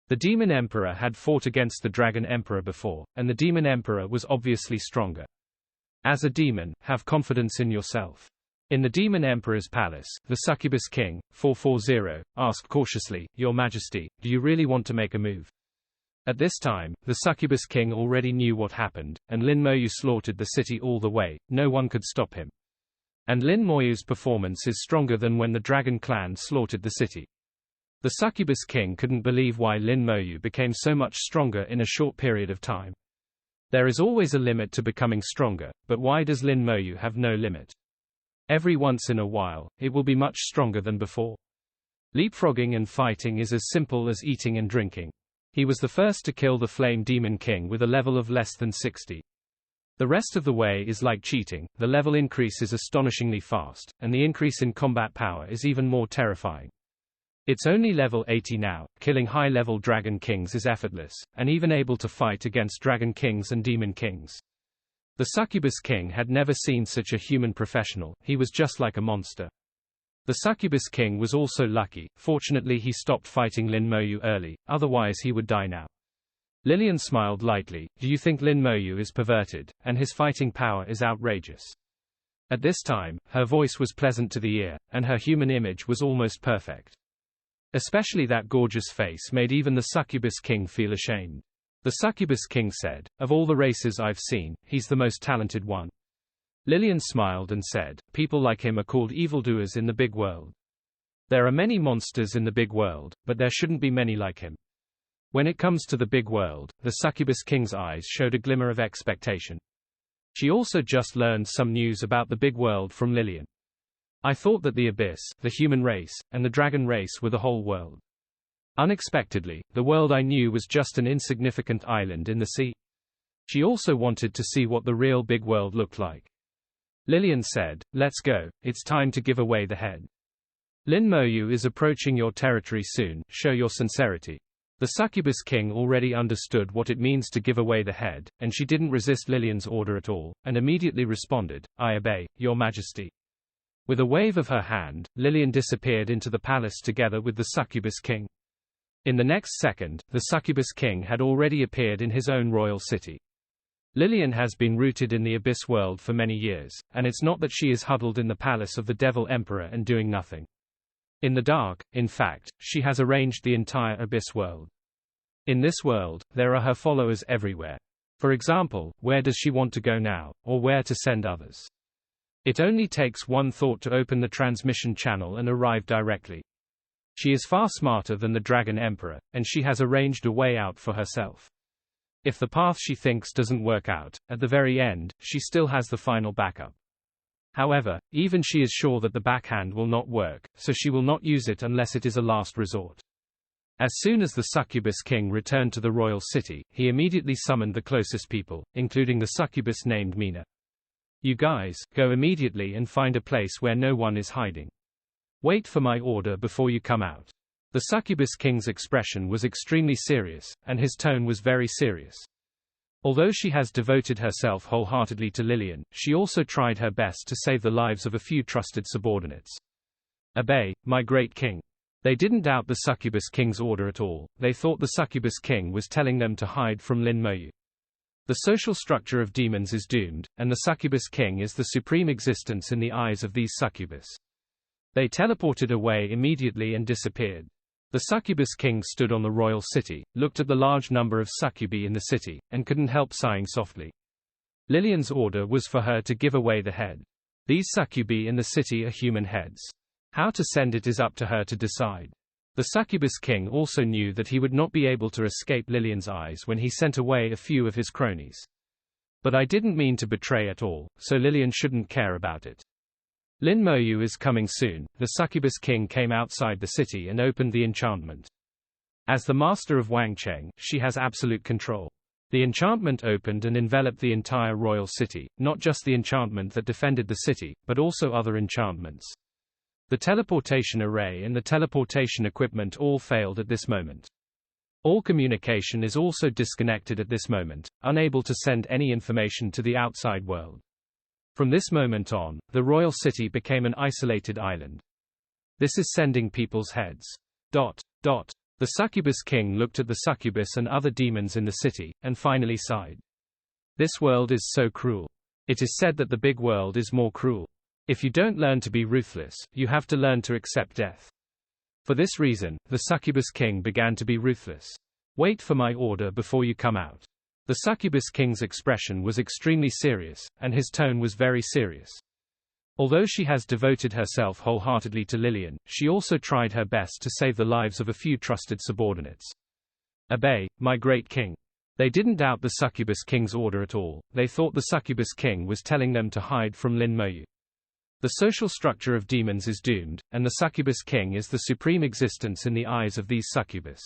The Demon Emperor had fought against the Dragon Emperor before, and the Demon Emperor was obviously stronger. As a demon, have confidence in yourself. In the Demon Emperor's palace, the Succubus King, 440, asked cautiously, Your Majesty, do you really want to make a move? At this time, the Succubus King already knew what happened, and Lin Moyu slaughtered the city all the way, no one could stop him. And Lin Moyu's performance is stronger than when the Dragon Clan slaughtered the city. The Succubus King couldn't believe why Lin Moyu became so much stronger in a short period of time. There is always a limit to becoming stronger, but why does Lin Moyu have no limit? Every once in a while, it will be much stronger than before. Leapfrogging and fighting is as simple as eating and drinking. He was the first to kill the Flame Demon King with a level of less than 60. The rest of the way is like cheating, the level increase is astonishingly fast, and the increase in combat power is even more terrifying. It's only level 80 now, killing high-level Dragon Kings is effortless, and even able to fight against Dragon Kings and Demon Kings. The Succubus King had never seen such a human professional, he was just like a monster. The Succubus King was also lucky, fortunately he stopped fighting Lin Moyu early, otherwise he would die now. Lillian smiled lightly. Do you think Lin Moyu is perverted, and his fighting power is outrageous? At this time, her voice was pleasant to the ear, and her human image was almost perfect. Especially that gorgeous face made even the Succubus King feel ashamed. The Succubus King said, Of all the races I've seen, he's the most talented one. Lillian smiled and said, "People like him are called evildoers in the big world. There are many monsters in the big world, but there shouldn't be many like him." When it comes to the big world, the Succubus King's eyes showed a glimmer of expectation. She also just learned some news about the big world from Lillian. "I thought that the Abyss, the human race, and the dragon race were the whole world. Unexpectedly, the world I knew was just an insignificant island in the sea." She also wanted to see what the real big world looked like. Lillian said, "Let's go, it's time to give away the head. Lin Moyu is approaching your territory soon, show your sincerity." The Succubus King already understood what it means to give away the head, and she didn't resist Lillian's order at all, and immediately responded, "I obey, Your Majesty." With a wave of her hand, Lillian disappeared into the palace together with the Succubus King. In the next second, the Succubus King had already appeared in his own royal city. Lillian has been rooted in the Abyss world for many years, and it's not that she is huddled in the palace of the Devil Emperor and doing nothing. In the dark, in fact, she has arranged the entire Abyss world. In this world, there are her followers everywhere. For example, where does she want to go now, or where to send others? It only takes one thought to open the transmission channel and arrive directly. She is far smarter than the Dragon Emperor, and she has arranged a way out for herself. If the path she thinks doesn't work out, at the very end, she still has the final backup. However, even she is sure that the backhand will not work, so she will not use it unless it is a last resort. As soon as the Succubus King returned to the royal city, he immediately summoned the closest people, including the succubus named Mina. "You guys, go immediately and find a place where no one is hiding. Wait for my order before you come out." The Succubus King's expression was extremely serious, and his tone was very serious. Although she has devoted herself wholeheartedly to Lillian, she also tried her best to save the lives of a few trusted subordinates. "Obey, my great king." They didn't doubt the Succubus King's order at all, they thought the Succubus King was telling them to hide from Lin Moyu. The social structure of demons is doomed, and the Succubus King is the supreme existence in the eyes of these succubus. They teleported away immediately and disappeared. The Succubus King stood on the royal city, looked at the large number of succubi in the city, and couldn't help sighing softly. Lillian's order was for her to give away the head. These succubi in the city are human heads. How to send it is up to her to decide. The Succubus King also knew that he would not be able to escape Lillian's eyes when he sent away a few of his cronies. "But I didn't mean to betray at all, so Lillian shouldn't care about it. Lin Moyu is coming soon." The Succubus King came outside the city and opened the enchantment. As the master of Wangcheng, she has absolute control. The enchantment opened and enveloped the entire royal city, not just the enchantment that defended the city, but also other enchantments. The teleportation array and the teleportation equipment all failed at this moment. All communication is also disconnected at this moment, unable to send any information to the outside world. From this moment on, the royal city became an isolated island. This is sending people's heads. The Succubus King looked at the succubus and other demons in the city, and finally sighed. "This world is so cruel. It is said that the big world is more cruel. If you don't learn to be ruthless, you have to learn to accept death." For this reason, the Succubus King began to be ruthless. "Wait for my order before you come out." The Succubus King's expression was extremely serious, and his tone was very serious. Although she has devoted herself wholeheartedly to Lillian, she also tried her best to save the lives of a few trusted subordinates. "Obey, my great king." They didn't doubt the Succubus King's order at all, they thought the Succubus King was telling them to hide from Lin Moyu. The social structure of demons is doomed, and the Succubus King is the supreme existence in the eyes of these succubus.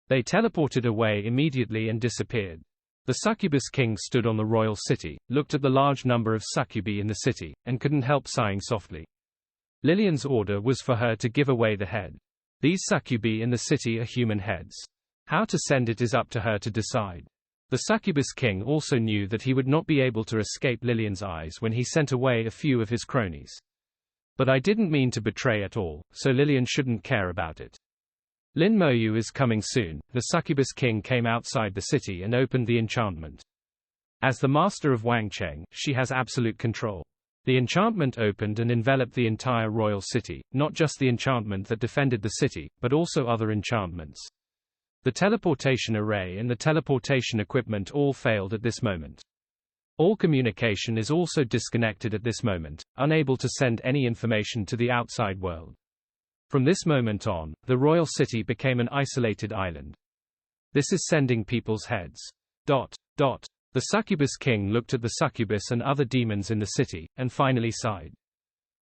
They teleported away immediately and disappeared. The Succubus King stood on the royal city, looked at the large number of succubi in the city, and couldn't help sighing softly. Lillian's order was for her to give away the head. These succubi in the city are human heads. How to send it is up to her to decide. The Succubus King also knew that he would not be able to escape Lillian's eyes when he sent away a few of his cronies. "But I didn't mean to betray at all, so Lillian shouldn't care about it. Lin Moyu is coming soon." The Succubus King came outside the city and opened the enchantment. As the master of Wangcheng, she has absolute control. The enchantment opened and enveloped the entire royal city, not just the enchantment that defended the city, but also other enchantments. The teleportation array and the teleportation equipment all failed at this moment. All communication is also disconnected at this moment, unable to send any information to the outside world. From this moment on, the royal city became an isolated island. This is sending people's heads. The succubus king looked at the succubus and other demons in the city, and finally sighed.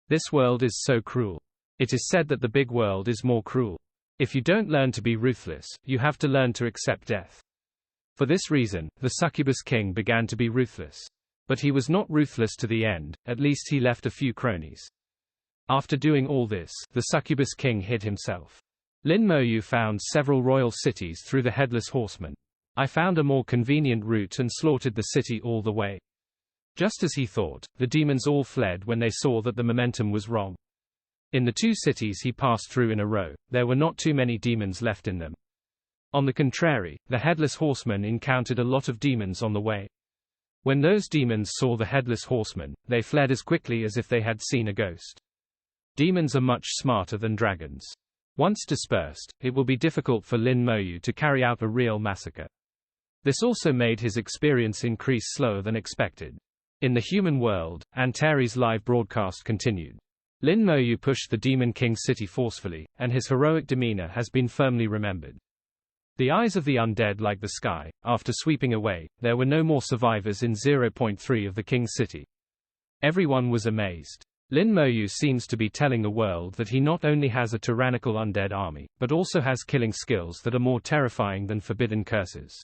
This world is so cruel. It is said that the big world is more cruel. If you don't learn to be ruthless, you have to learn to accept death. For this reason, the succubus king began to be ruthless. But he was not ruthless to the end, at least he left a few cronies. After doing all this, the succubus king hid himself. Lin Moyu found several royal cities through the Headless Horseman. I found a more convenient route and slaughtered the city all the way. Just as he thought, the demons all fled when they saw that the momentum was wrong. In the 2 cities he passed through in a row, there were not too many demons left in them. On the contrary, the Headless Horseman encountered a lot of demons on the way. When those demons saw the Headless Horseman, they fled as quickly as if they had seen a ghost. Demons are much smarter than dragons. Once dispersed, it will be difficult for Lin Moyu to carry out a real massacre. This also made his experience increase slower than expected. In the human world, Antares' live broadcast continued. Lin Moyu pushed the Demon King city forcefully, and his heroic demeanor has been firmly remembered. The eyes of the undead like the sky. After sweeping away, there were no more survivors in 0.3 of the king's city. Everyone was amazed. Lin Moyu seems to be telling the world that he not only has a tyrannical undead army, but also has killing skills that are more terrifying than forbidden curses.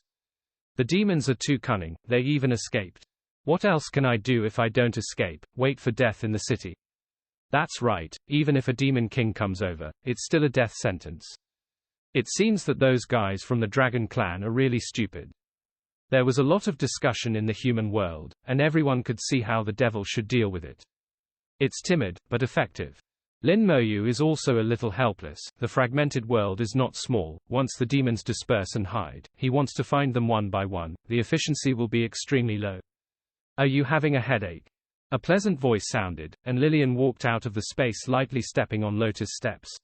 The demons are too cunning, they even escaped. What else can I do if I don't escape? Wait for death in the city. That's right, even if a demon king comes over, it's still a death sentence. It seems that those guys from the Dragon Clan are really stupid. There was a lot of discussion in the human world, and everyone could see how the devil should deal with it. It's timid, but effective. Lin Moyu is also a little helpless. The fragmented world is not small. Once the demons disperse and hide, he wants to find them one by one. The efficiency will be extremely low. Are you having a headache? A pleasant voice sounded, and Lillian walked out of the space lightly stepping on lotus steps.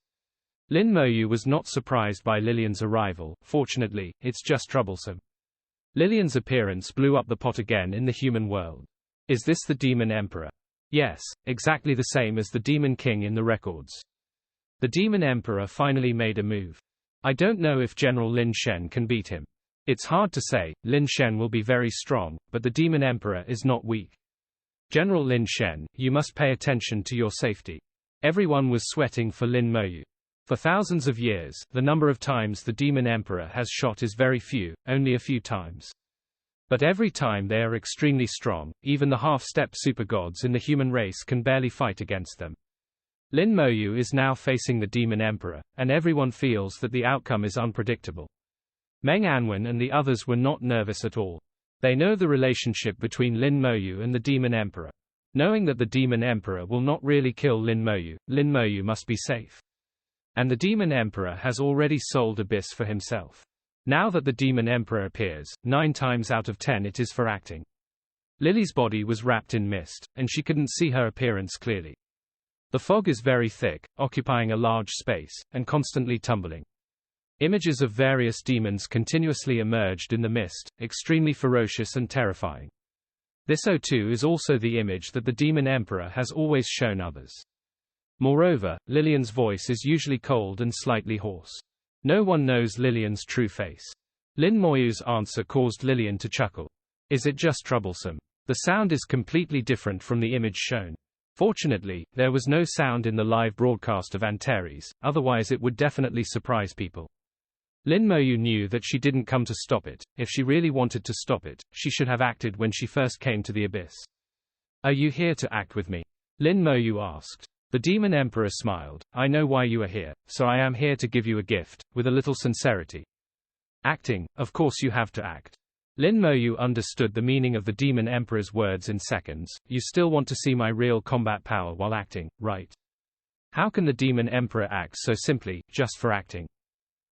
Lin Moyu was not surprised by Lillian's arrival. Fortunately, it's just troublesome. Lillian's appearance blew up the pot again in the human world. Is this the Demon Emperor? Yes, exactly the same as the Demon King in the records. The Demon Emperor finally made a move. I don't know if General Lin Shen can beat him. It's hard to say. Lin Shen will be very strong, but the Demon Emperor is not weak. General Lin Shen, you must pay attention to your safety. Everyone was sweating for Lin Moyu. For thousands of years, the number of times the Demon Emperor has shot is very few, only a few times. But every time they are extremely strong, even the half-step super-gods in the human race can barely fight against them. Lin Moyu is now facing the Demon Emperor, and everyone feels that the outcome is unpredictable. Meng Anwen and the others were not nervous at all. They know the relationship between Lin Moyu and the Demon Emperor. Knowing that the Demon Emperor will not really kill Lin Moyu must be safe. And the Demon Emperor has already sold Abyss for himself. Now that the Demon Emperor appears, 9 times out of 10 it is for acting. Lily's body was wrapped in mist, and she couldn't see her appearance clearly. The fog is very thick, occupying a large space, and constantly tumbling. Images of various demons continuously emerged in the mist, extremely ferocious and terrifying. This O2 is also the image that the Demon Emperor has always shown others. Moreover, Lillian's voice is usually cold and slightly hoarse. No one knows Lillian's true face. Lin Moyu's answer caused Lillian to chuckle. Is it just troublesome? The sound is completely different from the image shown. Fortunately, there was no sound in the live broadcast of Antares, otherwise it would definitely surprise people. Lin Moyu knew that she didn't come to stop it. If she really wanted to stop it, she should have acted when she first came to the abyss. Are you here to act with me? Lin Moyu asked. The Demon Emperor smiled. I know why you are here, so I am here to give you a gift, with a little sincerity. Acting, of course you have to act. Lin Moyu understood the meaning of the Demon Emperor's words in seconds. You still want to see my real combat power while acting, right? How can the Demon Emperor act so simply, just for acting?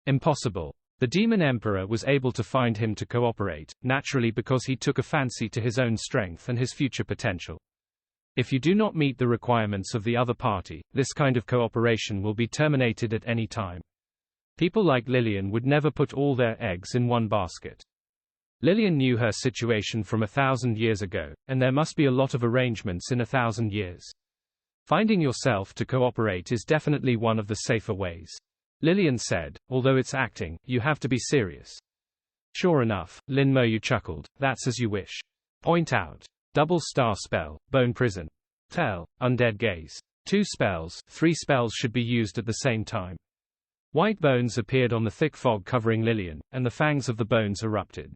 Impossible. The Demon Emperor was able to find him to cooperate, naturally because he took a fancy to his own strength and his future potential. If you do not meet the requirements of the other party, this kind of cooperation will be terminated at any time. People like Lillian would never put all their eggs in one basket. Lillian knew her situation from 1,000 years ago, and there must be a lot of arrangements in 1,000 years. Finding yourself to cooperate is definitely one of the safer ways. Lillian said, although it's acting, you have to be serious. Sure enough, Lin Moyu chuckled, that's as you wish. Point out. Double star spell, bone prison. Tell, undead gaze. 2 spells, 3 spells should be used at the same time. White bones appeared on the thick fog covering Lillian, and the fangs of the bones erupted.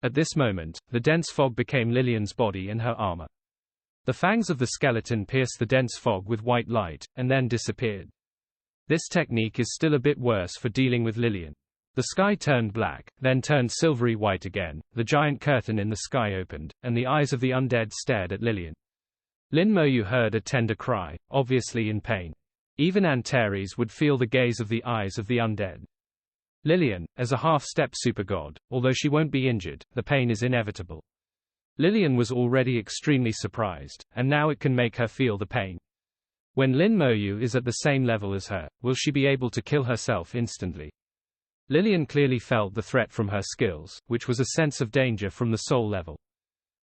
At this moment, the dense fog became Lillian's body and her armor. The fangs of the skeleton pierced the dense fog with white light, and then disappeared. This technique is still a bit worse for dealing with Lillian. The sky turned black, then turned silvery white again, the giant curtain in the sky opened, and the eyes of the undead stared at Lillian. Lin Moyu heard a tender cry, obviously in pain. Even Antares would feel the gaze of the eyes of the undead. Lillian, as a half-step supergod, although she won't be injured, the pain is inevitable. Lillian was already extremely surprised, and now it can make her feel the pain. When Lin Moyu is at the same level as her, will she be able to kill herself instantly? Lillian clearly felt the threat from her skills, which was a sense of danger from the soul level.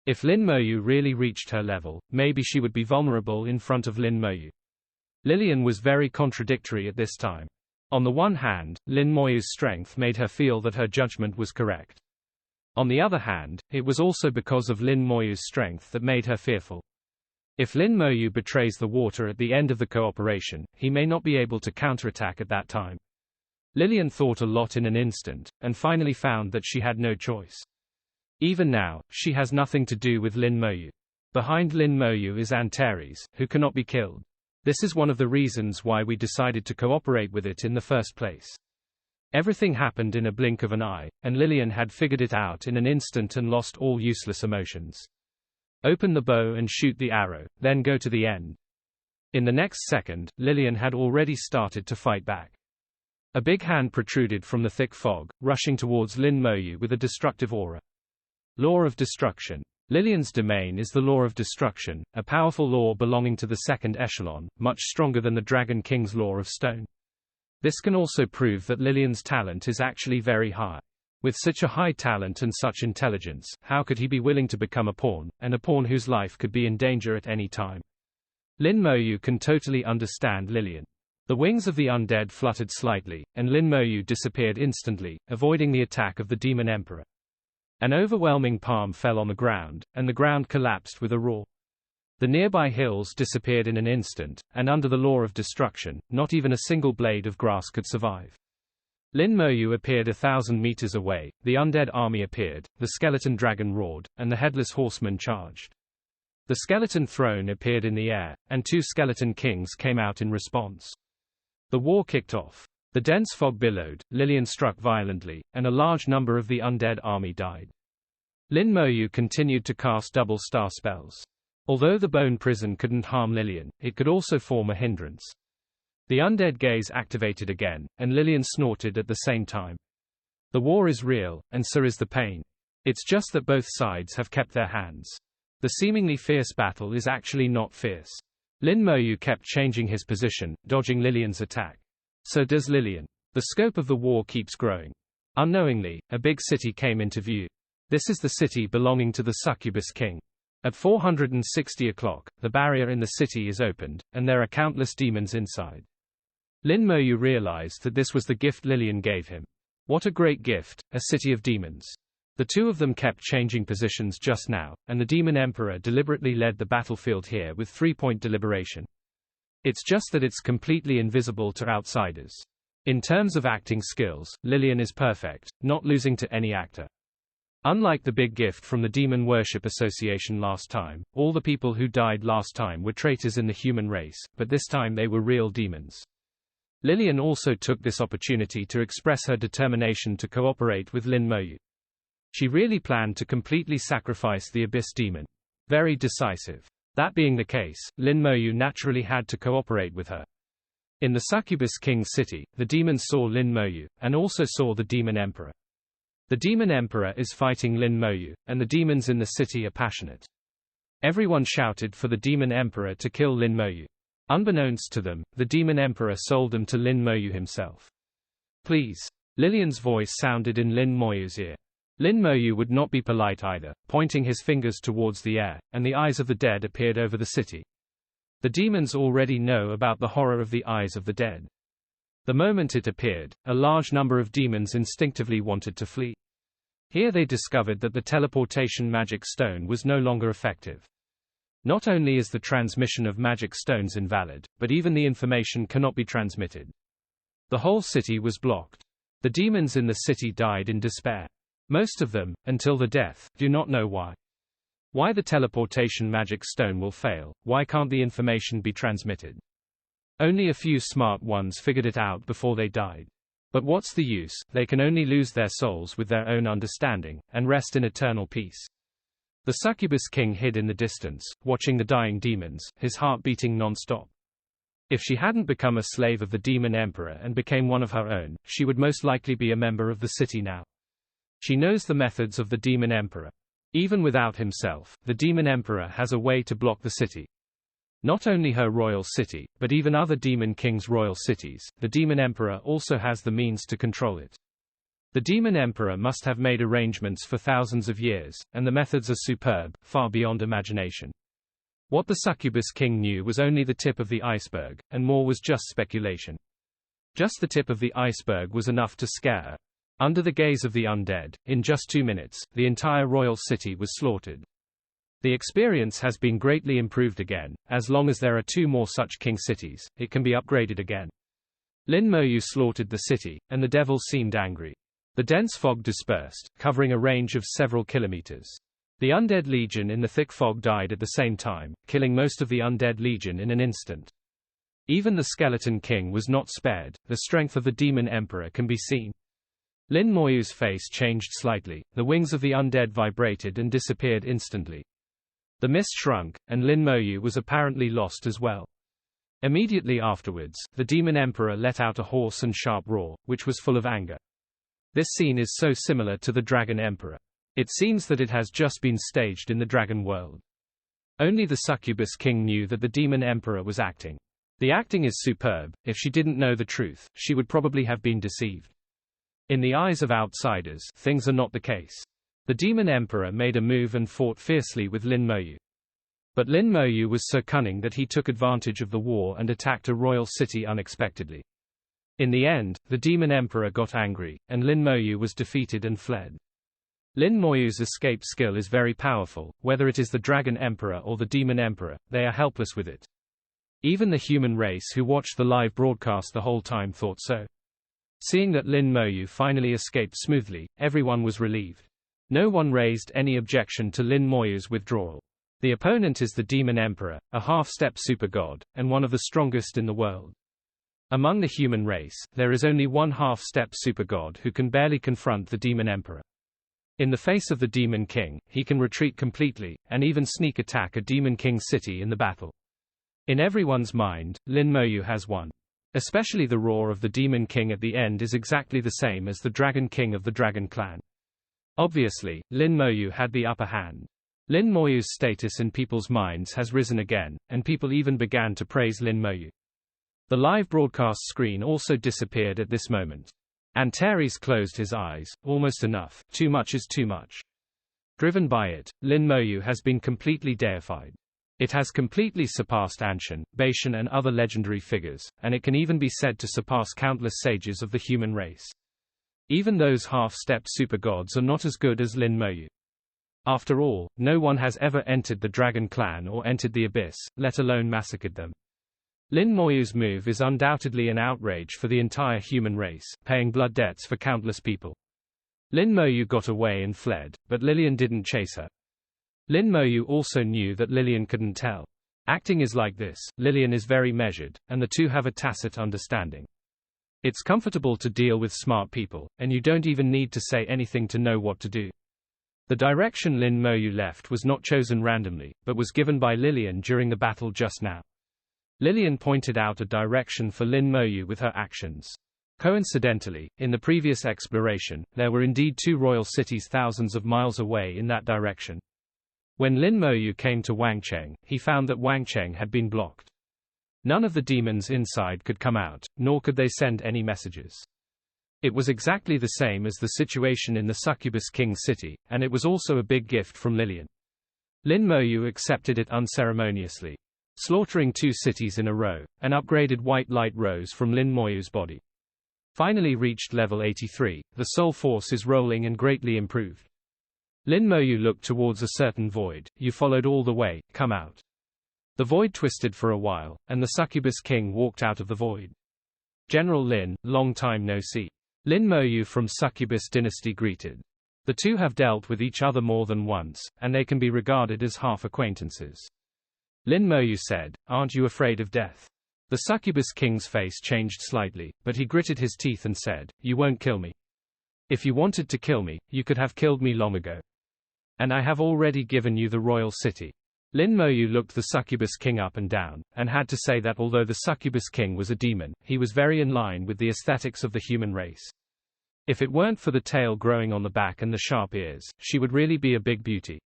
If Lin Moyu really reached her level, maybe she would be vulnerable in front of Lin Moyu. Lillian was very contradictory at this time. On the one hand, Lin Moyu's strength made her feel that her judgment was correct. On the other hand, it was also because of Lin Moyu's strength that made her fearful. If Lin Moyu betrays the water at the end of the cooperation, he may not be able to counterattack at that time. Lillian thought a lot in an instant, and finally found that she had no choice. Even now, she has nothing to do with Lin Moyu. Behind Lin Moyu is Antares, who cannot be killed. This is one of the reasons why we decided to cooperate with it in the first place. Everything happened in a blink of an eye, and Lillian had figured it out in an instant and lost all useless emotions. Open the bow and shoot the arrow, then go to the end. In the next second, Lillian had already started to fight back. A big hand protruded from the thick fog, rushing towards Lin Moyu with a destructive aura. Law of Destruction. Lillian's domain is the Law of Destruction, a powerful law belonging to the second echelon, much stronger than the Dragon King's Law of Stone. This can also prove that Lillian's talent is actually very high. With such a high talent and such intelligence, how could he be willing to become a pawn, and a pawn whose life could be in danger at any time? Lin Moyu can totally understand Lillian. The wings of the undead fluttered slightly, and Lin Moyu disappeared instantly, avoiding the attack of the Demon Emperor. An overwhelming palm fell on the ground, and the ground collapsed with a roar. The nearby hills disappeared in an instant, and under the Law of Destruction, not even a single blade of grass could survive. Lin Moyu appeared 1,000 meters away, the undead army appeared, the skeleton dragon roared, and the headless horseman charged. The skeleton throne appeared in the air, and 2 skeleton kings came out in response. The war kicked off. The dense fog billowed, Lillian struck violently, and a large number of the undead army died. Lin Moyu continued to cast double star spells. Although the bone prison couldn't harm Lillian, it could also form a hindrance. The undead gaze activated again, and Lillian snorted at the same time. The war is real, and so is the pain. It's just that both sides have kept their hands. The seemingly fierce battle is actually not fierce. Lin Moyu kept changing his position, dodging Lillian's attack. So does Lillian. The scope of the war keeps growing. Unknowingly, a big city came into view. This is the city belonging to the Succubus King. At 460 o'clock, the barrier in the city is opened, and there are countless demons inside. Lin Moyu realized that this was the gift Lillian gave him. What a great gift, a city of demons. The 2 of them kept changing positions just now, and the Demon Emperor deliberately led the battlefield here with 3-point deliberation. It's just that it's completely invisible to outsiders. In terms of acting skills, Lillian is perfect, not losing to any actor. Unlike the big gift from the Demon Worship Association last time, all the people who died last time were traitors in the human race, but this time they were real demons. Lillian also took this opportunity to express her determination to cooperate with Lin Moyu. She really planned to completely sacrifice the Abyss Demon. Very decisive. That being the case, Lin Moyu naturally had to cooperate with her. In the Succubus King's city, the demons saw Lin Moyu, and also saw the Demon Emperor. The Demon Emperor is fighting Lin Moyu, and the demons in the city are passionate. Everyone shouted for the Demon Emperor to kill Lin Moyu. Unbeknownst to them, the Demon Emperor sold them to Lin Moyu himself. Please. Lillian's voice sounded in Lin Moyu's ear. Lin Moyu would not be polite either, pointing his fingers towards the air, and the eyes of the dead appeared over the city. The demons already know about the horror of the eyes of the dead. The moment it appeared, a large number of demons instinctively wanted to flee. Here they discovered that the teleportation magic stone was no longer effective. Not only is the transmission of magic stones invalid, but even the information cannot be transmitted. The whole city was blocked. The demons in the city died in despair. Most of them, until the death, do not know why. Why the teleportation magic stone will fail, why can't the information be transmitted? Only a few smart ones figured it out before they died. But what's the use, they can only lose their souls with their own understanding, and rest in eternal peace. The succubus king hid in the distance, watching the dying demons, his heart beating non-stop. If she hadn't become a slave of the demon emperor and became one of her own, she would most likely be a member of the city now. She knows the methods of the demon emperor. Even without himself, the demon emperor has a way to block the city. Not only her royal city, but even other demon kings' royal cities, the demon emperor also has the means to control it. The demon emperor must have made arrangements for thousands of years, and the methods are superb, far beyond imagination. What the succubus king knew was only the tip of the iceberg, and more was just speculation. Just the tip of the iceberg was enough to scare her. Under the gaze of the undead, in just 2 minutes, the entire royal city was slaughtered. The experience has been greatly improved again. As long as there are 2 more such king cities, it can be upgraded again. Lin Moyu slaughtered the city, and the devils seemed angry. The dense fog dispersed, covering a range of several kilometers. The undead legion in the thick fog died at the same time, killing most of the undead legion in an instant. Even the skeleton king was not spared. The strength of the demon emperor can be seen. Lin Moyu's face changed slightly, the wings of the undead vibrated and disappeared instantly. The mist shrunk, and Lin Moyu was apparently lost as well. Immediately afterwards, the demon emperor let out a hoarse and sharp roar, which was full of anger. This scene is so similar to the dragon emperor. It seems that it has just been staged in the dragon world. Only the succubus king knew that the demon emperor was acting. The acting is superb. If she didn't know the truth, she would probably have been deceived. In the eyes of outsiders, things are not the case. The demon emperor made a move and fought fiercely with Lin Moyu. But Lin Moyu was so cunning that he took advantage of the war and attacked a royal city unexpectedly. In the end, the demon emperor got angry, and Lin Moyu was defeated and fled. Lin Moyu's escape skill is very powerful. Whether it is the dragon emperor or the demon emperor, they are helpless with it. Even the human race who watched the live broadcast the whole time thought so. Seeing that Lin Moyu finally escaped smoothly, everyone was relieved. No one raised any objection to Lin Moyu's withdrawal. The opponent is the demon emperor, a half-step super god, and one of the strongest in the world. Among the human race, there is only one half-step super god who can barely confront the demon emperor. In the face of the demon king, he can retreat completely, and even sneak attack a demon king city in the battle. In everyone's mind, Lin Moyu has won. Especially the roar of the demon king at the end is exactly the same as the dragon king of the dragon clan. Obviously, Lin Moyu had the upper hand. Lin Moyu's status in people's minds has risen again, and people even began to praise Lin Moyu. The live broadcast screen also disappeared at this moment. Antares closed his eyes. Almost enough. Too much is too much. Driven by it, Lin Moyu has been completely deified. It has completely surpassed Anshan, Beishan and other legendary figures, and it can even be said to surpass countless sages of the human race. Even those half-step super gods are not as good as Lin Moyu. After all, no one has ever entered the Dragon Clan or entered the Abyss, let alone massacred them. Lin Moyu's move is undoubtedly an outrage for the entire human race, paying blood debts for countless people. Lin Moyu got away and fled, but Lillian didn't chase her. Lin Moyu also knew that Lillian couldn't tell. Acting is like this, Lillian is very measured, and the two have a tacit understanding. It's comfortable to deal with smart people, and you don't even need to say anything to know what to do. The direction Lin Moyu left was not chosen randomly, but was given by Lillian during the battle just now. Lillian pointed out a direction for Lin Moyu with her actions. Coincidentally, in the previous exploration, there were indeed two royal cities thousands of miles away in that direction. When Lin Moyu came to Wangcheng, he found that Wangcheng had been blocked. None of the demons inside could come out, nor could they send any messages. It was exactly the same as the situation in the Succubus King city, and it was also a big gift from Lillian. Lin Moyu accepted it unceremoniously, slaughtering 2 cities in a row. An upgraded white light rose from Lin Moyu's body. Finally reached level 83, the soul force is rolling and greatly improved. Lin Moyu looked towards a certain void. You followed all the way, come out. The void twisted for a while, and the Succubus King walked out of the void. General Lin, long time no see. Lin Moyu from Succubus Dynasty greeted. The two have dealt with each other more than once, and they can be regarded as half acquaintances. Lin Moyu said, "Aren't you afraid of death?" The Succubus King's face changed slightly, but he gritted his teeth and said, "You won't kill me. If you wanted to kill me, you could have killed me long ago. And I have already given you the royal city." Lin Moyu looked the Succubus King up and down, and had to say that although the Succubus King was a demon, he was very in line with the aesthetics of the human race. If it weren't for the tail growing on the back and the sharp ears, she would really be a big beauty.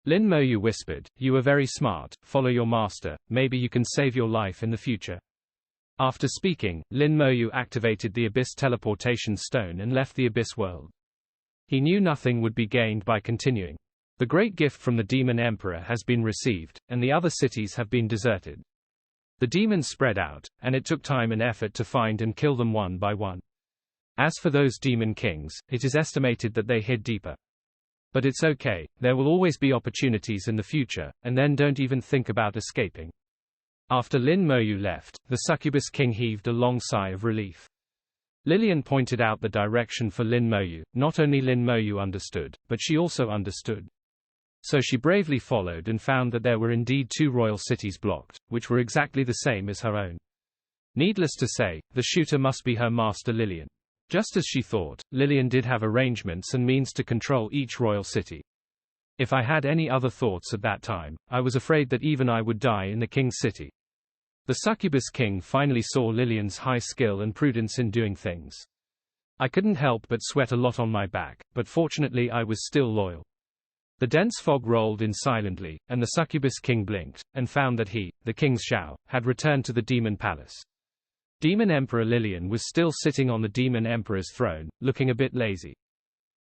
Lin Moyu whispered, "You are very smart, follow your master, maybe you can save your life in the future." After speaking, Lin Moyu activated the Abyss teleportation stone and left the Abyss world. He knew nothing would be gained by continuing. The great gift from the Demon Emperor has been received, and the other cities have been deserted. The demons spread out, and it took time and effort to find and kill them one by one. As for those demon kings, it is estimated that they hid deeper. But it's okay, there will always be opportunities in the future, and then don't even think about escaping. After Lin Moyu left, the Succubus King heaved a long sigh of relief. Lillian pointed out the direction for Lin Moyu. Not only Lin Moyu understood, but she also understood. So she bravely followed and found that there were indeed 2 royal cities blocked, which were exactly the same as her own. Needless to say, the shooter must be her master Lillian. Just as she thought, Lillian did have arrangements and means to control each royal city. If I had any other thoughts at that time, I was afraid that even I would die in the king's city. The Succubus King finally saw Lillian's high skill and prudence in doing things. I couldn't help but sweat a lot on my back, but fortunately I was still loyal. The dense fog rolled in silently, and the Succubus King blinked, and found that he, the King's Xiao, had returned to the Demon Palace. Demon Emperor Lillian was still sitting on the Demon Emperor's throne, looking a bit lazy.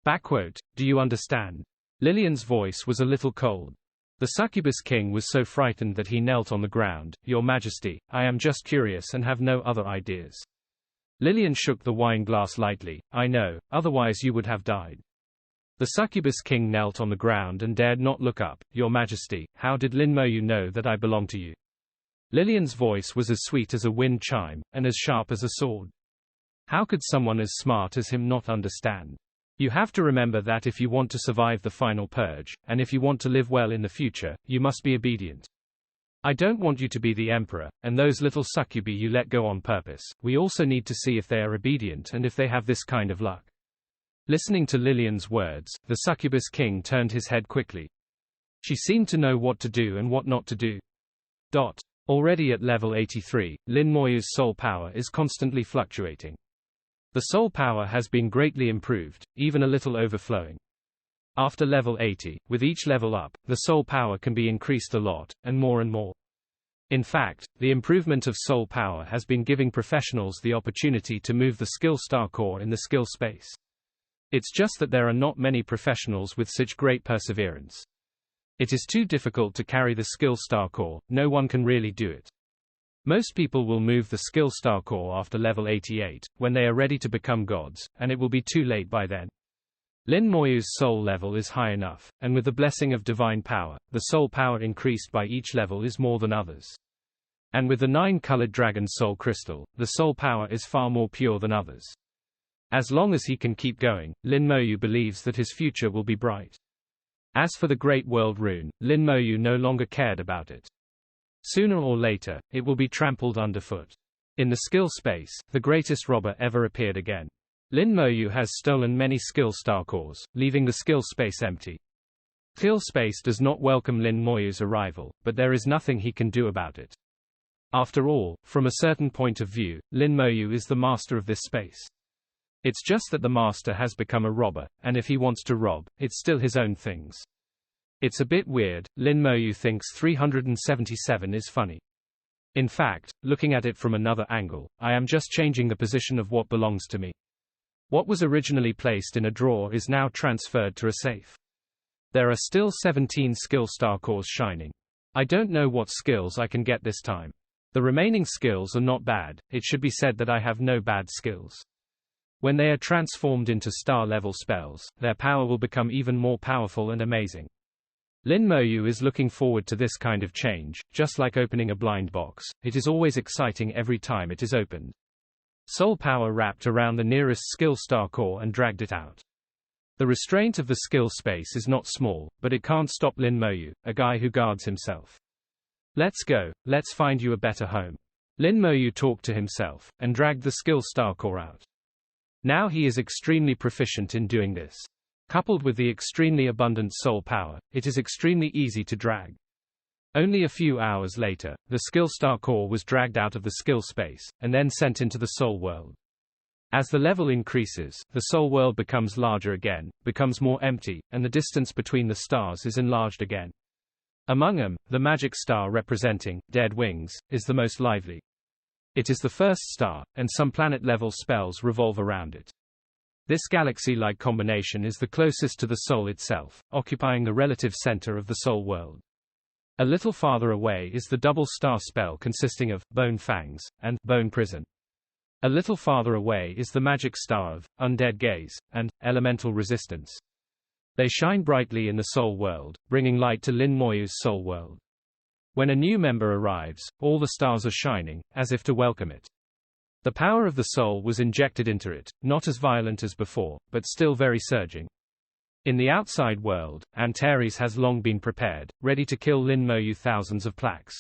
Backquote, "Do you understand?" Lillian's voice was a little cold. The Succubus King was so frightened that he knelt on the ground. "Your Majesty, I am just curious and have no other ideas." Lillian shook the wine glass lightly. "I know, otherwise you would have died." The Succubus King knelt on the ground and dared not look up. "Your Majesty, how did Lin Moyu know that I belong to you?" Lillian's voice was as sweet as a wind chime, and as sharp as a sword. How could someone as smart as him not understand? You have to remember that if you want to survive the final purge, and if you want to live well in the future, you must be obedient. I don't want you to be the emperor, and those little succubi you let go on purpose. We also need to see if they are obedient and if they have this kind of luck. Listening to Lillian's words, the Succubus King turned his head quickly. She seemed to know what to do and what not to do. Already at level 83, Lin Moyu's soul power is constantly fluctuating. The soul power has been greatly improved, even a little overflowing. After level 80, with each level up, the soul power can be increased a lot, and more and more. In fact, the improvement of soul power has been giving professionals the opportunity to move the skill star core in the skill space. It's just that there are not many professionals with such great perseverance. It is too difficult to carry the skill star core, no one can really do it. Most people will move the skill star core after level 88, when they are ready to become gods, and it will be too late by then. Lin Moyu's soul level is high enough, and with the blessing of divine power, the soul power increased by each level is more than others. And with the 9-colored dragon soul crystal, the soul power is far more pure than others. As long as he can keep going, Lin Moyu believes that his future will be bright. As for the Great World Rune, Lin Moyu no longer cared about it. Sooner or later, it will be trampled underfoot. In the skill space, the greatest robber ever appeared again. Lin Moyu has stolen many skill star cores, leaving the skill space empty. Skill space does not welcome Lin Moyu's arrival, but there is nothing he can do about it. After all, from a certain point of view, Lin Moyu is the master of this space. It's just that the master has become a robber, and if he wants to rob, it's still his own things. It's a bit weird. Lin Moyu thinks 377 is funny. In fact, looking at it from another angle, I am just changing the position of what belongs to me. What was originally placed in a drawer is now transferred to a safe. There are still 17 skill star cores shining. I don't know what skills I can get this time. The remaining skills are not bad. It should be said that I have no bad skills. When they are transformed into star-level spells, their power will become even more powerful and amazing. Lin Moyu is looking forward to this kind of change, just like opening a blind box. It is always exciting every time it is opened. Soul power wrapped around the nearest skill star core and dragged it out. The restraint of the skill space is not small, but it can't stop Lin Moyu, a guy who guards himself. Let's go, let's find you a better home. Lin Moyu talked to himself, and dragged the skill star core out. Now he is extremely proficient in doing this. Coupled with the extremely abundant soul power, it is extremely easy to drag. Only a few hours later, the skill star core was dragged out of the skill space, and then sent into the soul world. As the level increases, the soul world becomes larger again, becomes more empty, and the distance between the stars is enlarged again. Among them, the magic star representing dead wings is the most lively. It is the first star, and some planet-level spells revolve around it. This galaxy-like combination is the closest to the soul itself, occupying the relative center of the soul world. A little farther away is the double star spell consisting of Bone Fangs and Bone Prison. A little farther away is the magic star of Undead Gaze and Elemental Resistance. They shine brightly in the soul world, bringing light to Lin Moyu's soul world. When a new member arrives, all the stars are shining, as if to welcome it. The power of the soul was injected into it, not as violent as before, but still very surging. In the outside world, Antares has long been prepared, ready to kill Lin Moyu thousands of plaques.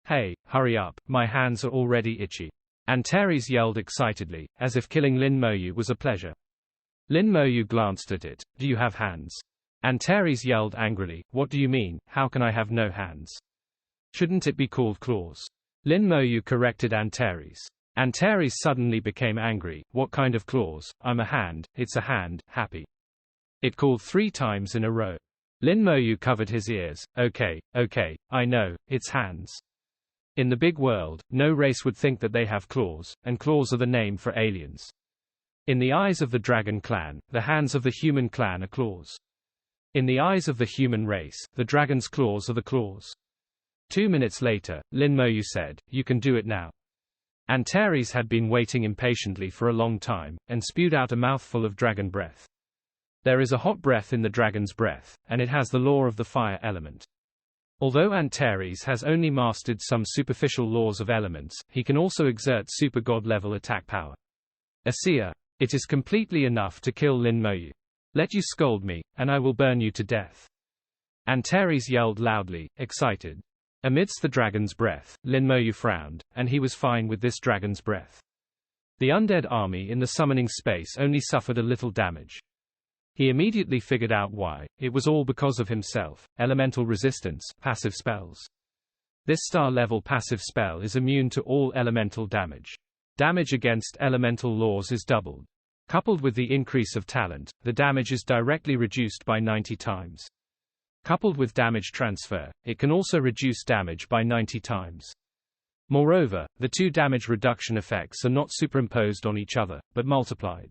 Hey, hurry up, my hands are already itchy. Antares yelled excitedly, as if killing Lin Moyu was a pleasure. Lin Moyu glanced at it. Do you have hands? Antares yelled angrily, what do you mean, how can I have no hands? Shouldn't it be called claws? Lin Moyu corrected Antares. Antares suddenly became angry, what kind of claws? I'm a hand, it's a hand, happy. It called 3 times in a row. Lin Moyu covered his ears, okay, I know, it's hands. In the big world, no race would think that they have claws, and claws are the name for aliens. In the eyes of the dragon clan, the hands of the human clan are claws. In the eyes of the human race, the dragon's claws are the claws. 2 minutes later, Lin Moyu said, you can do it now. Antares had been waiting impatiently for a long time, and spewed out a mouthful of dragon breath. There is a hot breath in the dragon's breath, and it has the law of the fire element. Although Antares has only mastered some superficial laws of elements, he can also exert super god-level attack power. Asia, it is completely enough to kill Lin Moyu. Let you scold me, and I will burn you to death. Antares yelled loudly, excited. Amidst the dragon's breath, Lin Moyu frowned, and he was fine with this dragon's breath. The undead army in the summoning space only suffered a little damage. He immediately figured out why. It was all because of himself. Elemental resistance, passive spells. This star-level passive spell is immune to all elemental damage. Damage against elemental laws is doubled. Coupled with the increase of talent, the damage is directly reduced by 90 times. Coupled with damage transfer, it can also reduce damage by 90 times. Moreover, the 2 damage reduction effects are not superimposed on each other, but multiplied.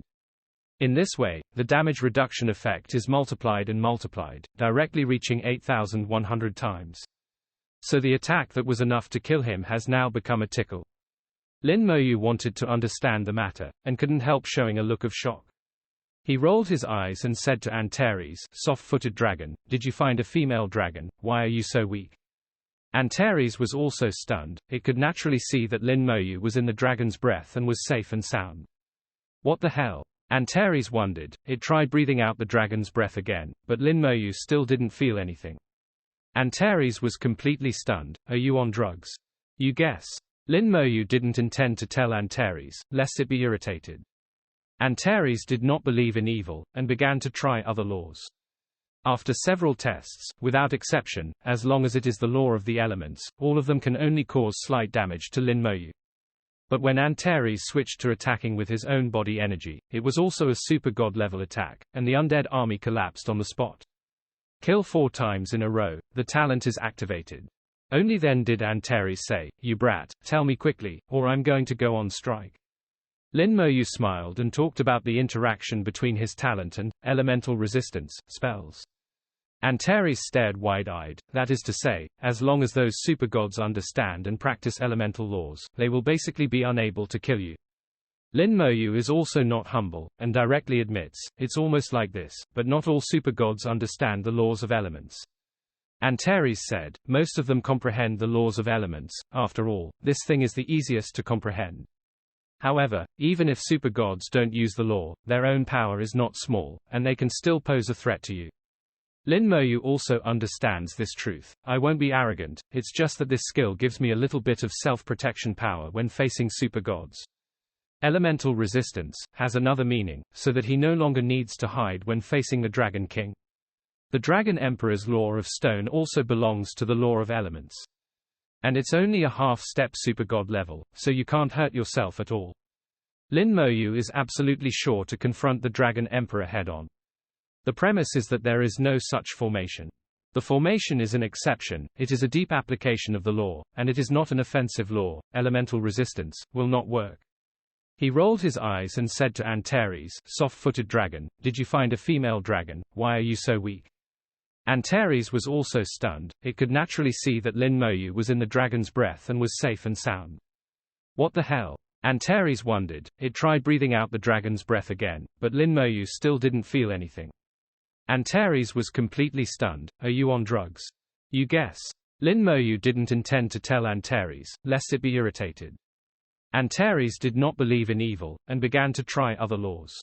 In this way, the damage reduction effect is multiplied and multiplied, directly reaching 8,100 times. So the attack that was enough to kill him has now become a tickle. Lin Moyu wanted to understand the matter, and couldn't help showing a look of shock. He rolled his eyes and said to Antares, soft-footed dragon, did you find a female dragon, why are you so weak? Antares was also stunned. It could naturally see that Lin Moyu was in the dragon's breath and was safe and sound. What the hell? Antares wondered. It tried breathing out the dragon's breath again, but Lin Moyu still didn't feel anything. Antares was completely stunned. Are you on drugs? You guess. Lin Moyu didn't intend to tell Antares, lest it be irritated. Antares did not believe in evil, and began to try other laws. After several tests, without exception, as long as it is the law of the elements, all of them can only cause slight damage to Lin Moyu. But when Antares switched to attacking with his own body energy, it was also a super god level attack, and the undead army collapsed on the spot. Kill 4 times in a row, the talent is activated. Only then did Antares say, you brat, tell me quickly, or I'm going to go on strike. Lin Moyu smiled and talked about the interaction between his talent and elemental resistance spells. Antares stared wide-eyed, that is to say, as long as those super gods understand and practice elemental laws, they will basically be unable to kill you. Lin Moyu is also not humble, and directly admits, it's almost like this, but not all super gods understand the laws of elements. Antares said, most of them comprehend the laws of elements, after all, this thing is the easiest to comprehend. However, even if super gods don't use the law, their own power is not small, and they can still pose a threat to you. Lin Moyu also understands this truth. I won't be arrogant, it's just that this skill gives me a little bit of self-protection power when facing super gods. Elemental resistance has another meaning, so that he no longer needs to hide when facing the Dragon King. The Dragon Emperor's law of stone also belongs to the law of elements. And it's only a half-step supergod level, so you can't hurt yourself at all. Lin Moyu is absolutely sure to confront the Dragon Emperor head-on. The premise is that there is no such formation. The formation is an exception, it is a deep application of the law, and it is not an offensive law. Elemental resistance will not work. He rolled his eyes and said to Antares, soft-footed dragon, did you find a female dragon, why are you so weak? Antares was also stunned, it could naturally see that Lin Moyu was in the dragon's breath and was safe and sound. What the hell? Antares wondered, it tried breathing out the dragon's breath again, but Lin Moyu still didn't feel anything. Antares was completely stunned, are you on drugs? You guess. Lin Moyu didn't intend to tell Antares, lest it be irritated. Antares did not believe in evil, and began to try other laws.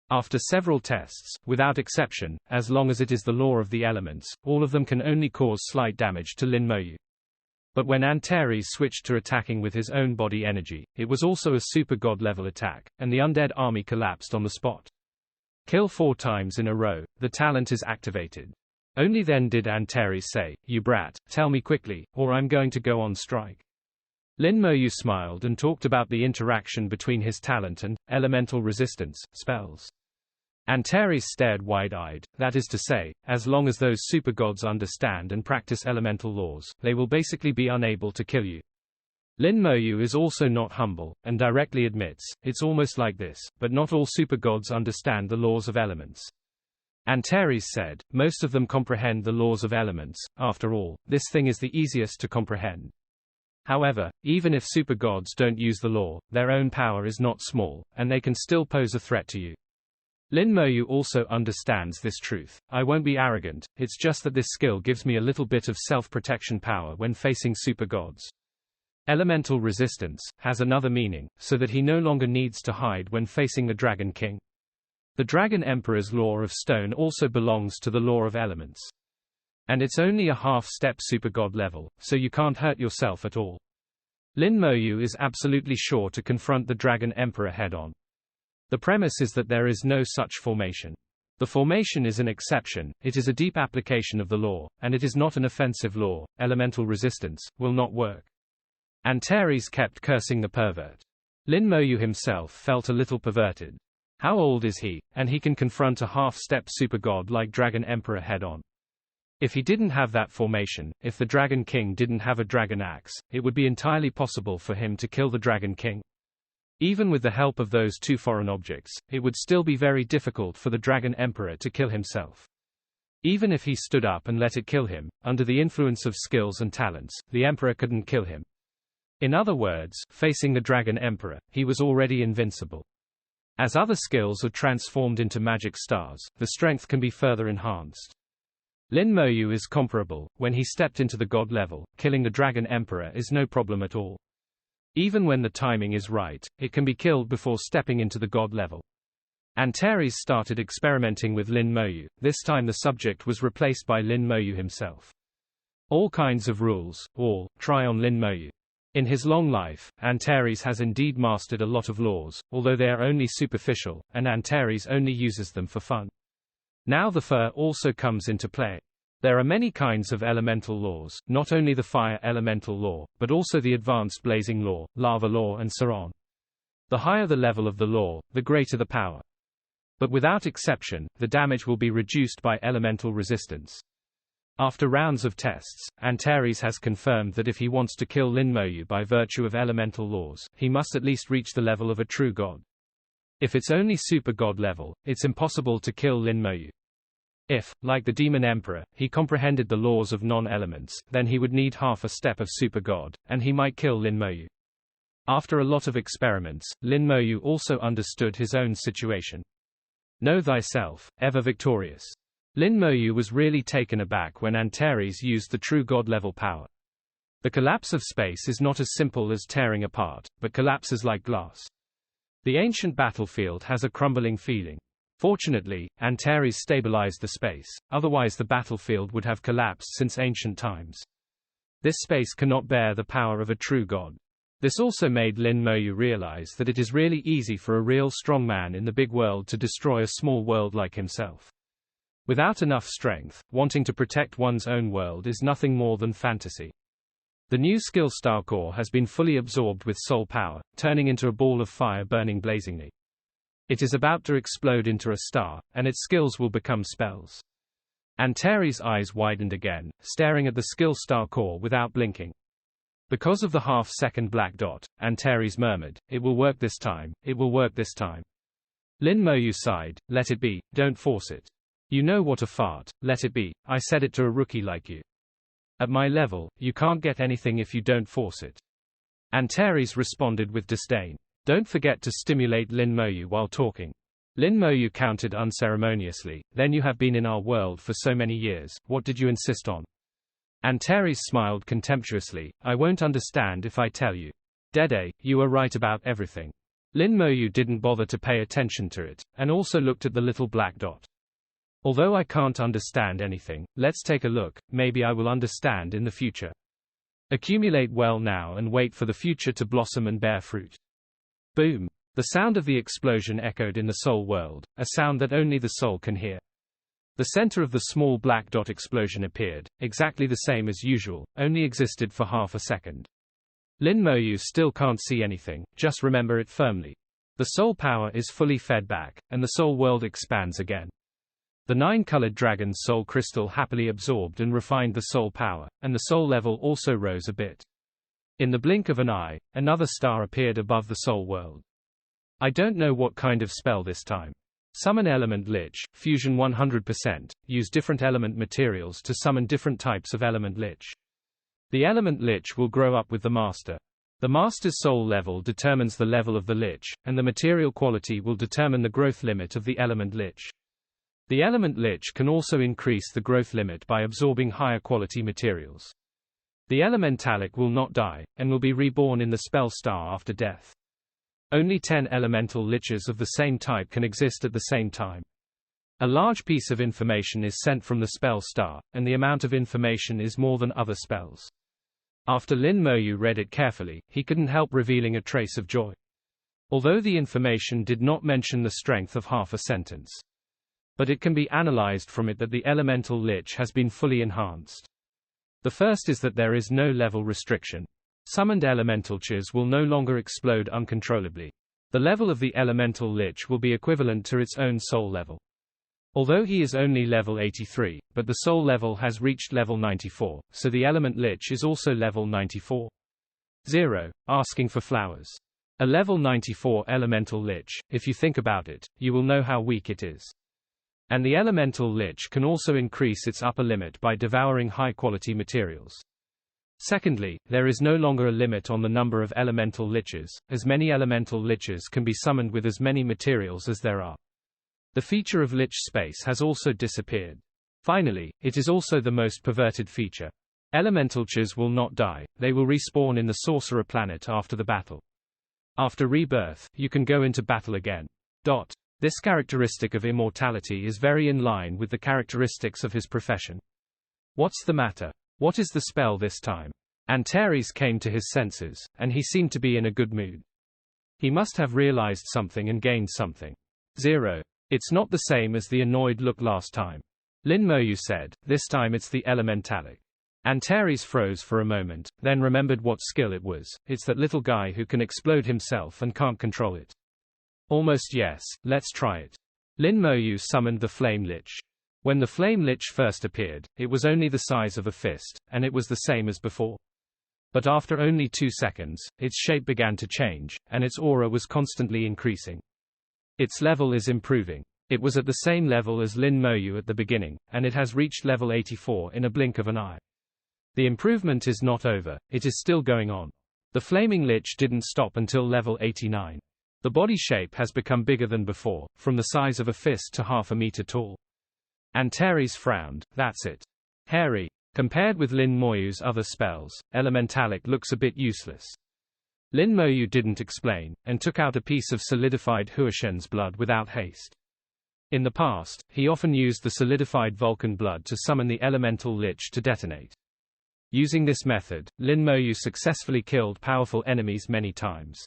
After several tests, without exception, as long as it is the law of the elements, all of them can only cause slight damage to Lin Moyu. But when Antares switched to attacking with his own body energy, it was also a super god level attack, and the undead army collapsed on the spot. Kill 4 times in a row, the talent is activated. Only then did Antares say, you brat, tell me quickly, or I'm going to go on strike. Lin Moyu smiled and talked about the interaction between his talent and elemental resistance spells. Antares stared wide-eyed, that is to say, as long as those super gods understand and practice elemental laws, they will basically be unable to kill you. Lin Moyu is also not humble, and directly admits, it's almost like this, but not all super gods understand the laws of elements. Antares said, most of them comprehend the laws of elements, after all, this thing is the easiest to comprehend. However, even if super gods don't use the law, their own power is not small, and they can still pose a threat to you. Lin Moyu also understands this truth. I won't be arrogant, it's just that this skill gives me a little bit of self-protection power when facing super gods. Elemental resistance has another meaning, so that he no longer needs to hide when facing the Dragon King. The Dragon Emperor's law of stone also belongs to the law of elements. And it's only a half-step supergod level, so you can't hurt yourself at all. Lin Moyu is absolutely sure to confront the Dragon Emperor head-on. The premise is that there is no such formation. The formation is an exception, it is a deep application of the law, and it is not an offensive law. Elemental resistance will not work. Antares kept cursing the pervert. Lin Moyu himself felt a little perverted. How old is he, and he can confront a half-step supergod like Dragon Emperor head-on? If he didn't have that formation, if the Dragon King didn't have a dragon axe, it would be entirely possible for him to kill the Dragon King. Even with the help of those 2 foreign objects, it would still be very difficult for the Dragon Emperor to kill himself. Even if he stood up and let it kill him, under the influence of skills and talents, the Emperor couldn't kill him. In other words, facing the Dragon Emperor, he was already invincible. As other skills are transformed into magic stars, the strength can be further enhanced. Lin Moyu is comparable. When he stepped into the god level, killing the Dragon Emperor is no problem at all. Even when the timing is right, it can be killed before stepping into the god level. Antares started experimenting with Lin Moyu. This time the subject was replaced by Lin Moyu himself. All kinds of rules, all, try on Lin Moyu. In his long life, Antares has indeed mastered a lot of laws, although they are only superficial, and Antares only uses them for fun. Now the fur also comes into play. There are many kinds of elemental laws, not only the fire elemental law, but also the advanced blazing law, lava law and so on. The higher the level of the law, the greater the power. But without exception, the damage will be reduced by elemental resistance. After rounds of tests, Antares has confirmed that if he wants to kill Lin Moyu by virtue of elemental laws, he must at least reach the level of a true god. If it's only super god level, it's impossible to kill Lin Moyu. If, like the Demon Emperor, he comprehended the laws of non-elements, then he would need half a step of super god, and he might kill Lin Moyu. After a lot of experiments, Lin Moyu also understood his own situation. Know thyself, ever victorious. Lin Moyu was really taken aback when Antares used the true god-level power. The collapse of space is not as simple as tearing apart, but collapses like glass. The ancient battlefield has a crumbling feeling. Fortunately, Antares stabilized the space, otherwise the battlefield would have collapsed since ancient times. This space cannot bear the power of a true god. This also made Lin Moyu realize that it is really easy for a real strong man in the big world to destroy a small world like himself. Without enough strength, wanting to protect one's own world is nothing more than fantasy. The new skill star core has been fully absorbed with soul power, turning into a ball of fire burning blazingly. It is about to explode into a star, and its skills will become spells. Antares' eyes widened again, staring at the skill star core without blinking. Because of the half-second black dot, Antares murmured, "It will work this time, it will work this time." Lin Moyu sighed, "Let it be, don't force it. You know what a fart, let it be, I said it to a rookie like you. At my level, you can't get anything if you don't force it." Antares responded with disdain. "Don't forget to stimulate Lin Moyu while talking." Lin Moyu countered unceremoniously, "Then you have been in our world for so many years, what did you insist on?" Antares smiled contemptuously, "I won't understand if I tell you." "Dede, you are right about everything." Lin Moyu didn't bother to pay attention to it, and also looked at the little black dot. "Although I can't understand anything, let's take a look, maybe I will understand in the future. Accumulate well now and wait for the future to blossom and bear fruit." Boom! The sound of the explosion echoed in the soul world, a sound that only the soul can hear. The center of the small black dot explosion appeared, exactly the same as usual, only existed for half a second. Lin Moyu still can't see anything, just remember it firmly. The soul power is fully fed back, and the soul world expands again. The 9-colored dragon's soul crystal happily absorbed and refined the soul power, and the soul level also rose a bit. In the blink of an eye, another star appeared above the soul world. "I don't know what kind of spell this time. Summon element lich, fusion 100%, use different element materials to summon different types of element lich. The element lich will grow up with the master. The master's soul level determines the level of the lich, and the material quality will determine the growth limit of the element lich. The element lich can also increase the growth limit by absorbing higher quality materials. The elementalic will not die, and will be reborn in the spell star after death. Only 10 elemental liches of the same type can exist at the same time. A large piece of information is sent from the spell star, and the amount of information is more than other spells." After Lin Moyu read it carefully, he couldn't help revealing a trace of joy. Although the information did not mention the strength of half a sentence. But it can be analyzed from it that the elemental lich has been fully enhanced. The first is that there is no level restriction. Summoned elemental liches will no longer explode uncontrollably. The level of the elemental lich will be equivalent to its own soul level. Although he is only level 83, but the soul level has reached level 94, so the element lich is also level 94. 0. Asking for flowers. A level 94 elemental lich, if you think about it, you will know how weak it is. And the elemental lich can also increase its upper limit by devouring high-quality materials. Secondly, there is no longer a limit on the number of elemental liches, as many elemental liches can be summoned with as many materials as there are. The feature of lich space has also disappeared. Finally, it is also the most perverted feature. Elemental liches will not die, they will respawn in the sorcerer planet after the battle. After rebirth, you can go into battle again. This characteristic of immortality is very in line with the characteristics of his profession. What's the matter? What is the spell this time? Antares came to his senses, and he seemed to be in a good mood. He must have realized something and gained something. 0. It's not the same as the annoyed look last time. Lin Moyu said, this time it's the elementalic. Antares froze for a moment, then remembered what skill it was. It's that little guy who can explode himself and can't control it. Almost yes, let's try it. Lin Moyu summoned the flame lich. When the Flame Lich first appeared, it was only the size of a fist, and it was the same as before. But after only 2 seconds, its shape began to change, and its aura was constantly increasing. Its level is improving. It was at the same level as Lin Moyu at the beginning, and it has reached level 84 in a blink of an eye. The improvement is not over, it is still going on. The Flaming Lich didn't stop until level 89. The body shape has become bigger than before, from the size of a fist to half a meter tall. Antares frowned. That's it. Hairy. Compared with Lin Moyu's other spells, Elementalic looks a bit useless. Lin Moyu didn't explain, and took out a piece of solidified Huoshen's blood without haste. In the past, he often used the solidified Vulcan blood to summon the Elemental Lich to detonate. Using this method, Lin Moyu successfully killed powerful enemies many times.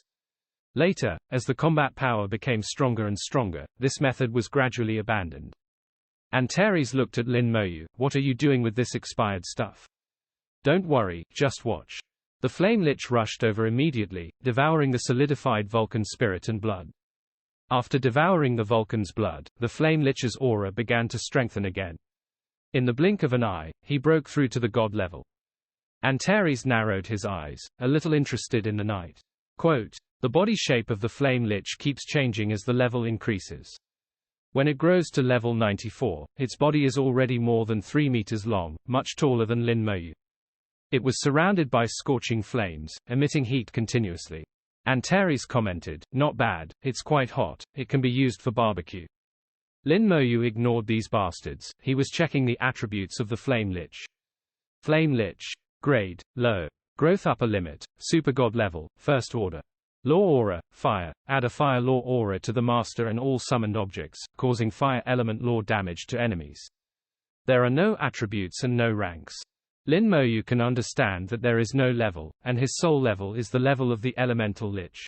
Later, as the combat power became stronger and stronger, this method was gradually abandoned. Antares looked at Lin Moyu. What are you doing with this expired stuff? Don't worry, just watch. The Flame Lich rushed over immediately, devouring the solidified Vulcan spirit and blood. After devouring the Vulcan's blood, the Flame Lich's aura began to strengthen again. In the blink of an eye, he broke through to the god level. Antares narrowed his eyes, a little interested in the night. Quote, the body shape of the Flame Lich keeps changing as the level increases. When it grows to level 94, its body is already more than 3 meters long, much taller than Lin Moyu. It was surrounded by scorching flames, emitting heat continuously. Antares commented, not bad, it's quite hot, it can be used for barbecue. Lin Moyu ignored these bastards, he was checking the attributes of the Flame Lich. Flame Lich. Grade, low. Growth upper limit, super god level, first order. Law aura, fire. Add a fire law aura to the master and all summoned objects, causing fire element law damage to enemies. There are no attributes and no ranks. Lin Moyu can understand that there is no level, and his soul level is the level of the Elemental Lich.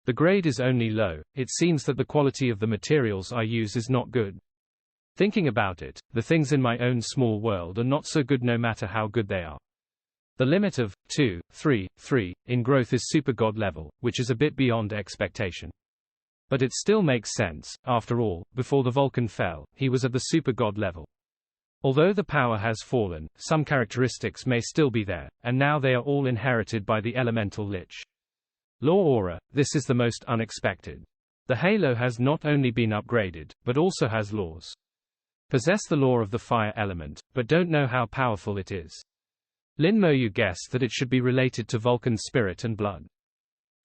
The grade is only low, it seems that the quality of the materials I use is not good. Thinking about it, the things in my own small world are not so good no matter how good they are. The limit of 2, 3, 3 in growth is super god level, which is a bit beyond expectation. But it still makes sense, after all, before the Vulcan fell, he was at the super god level. Although the power has fallen, some characteristics may still be there, and now they are all inherited by the Elemental Lich. Law aura, this is the most unexpected. The halo has not only been upgraded, but also has laws. Possess the law of the fire element, but don't know how powerful it is. Lin Moyu guessed that it should be related to Vulcan's spirit and blood.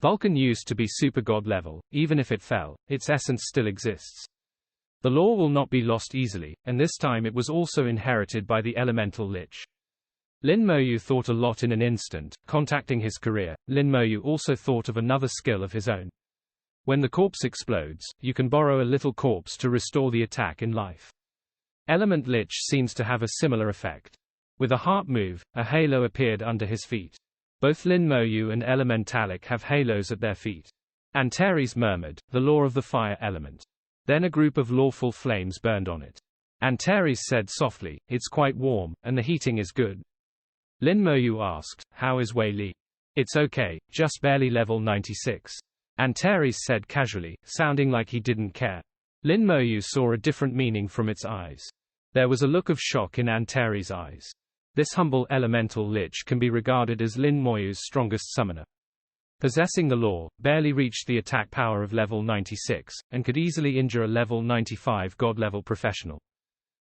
Vulcan used to be super god level, even if it fell, its essence still exists. The law will not be lost easily, and this time it was also inherited by the Elemental Lich. Lin Moyu thought a lot in an instant. Contacting his career, Lin Moyu also thought of another skill of his own. When the corpse explodes, you can borrow a little corpse to restore the attack in life. Element Lich seems to have a similar effect. With a heart move, a halo appeared under his feet. Both Lin Moyu and Elementalic have halos at their feet. Antares murmured, the law of the fire element. Then a group of lawful flames burned on it. Antares said softly, it's quite warm, and the heating is good. Lin Moyu asked, how is Wei Li? It's okay, just barely level 96. Antares said casually, sounding like he didn't care. Lin Moyu saw a different meaning from its eyes. There was a look of shock in Antares' eyes. This humble Elemental Lich can be regarded as Lin Moyu's strongest summoner. Possessing the law, barely reached the attack power of level 96, and could easily injure a level 95 god-level professional.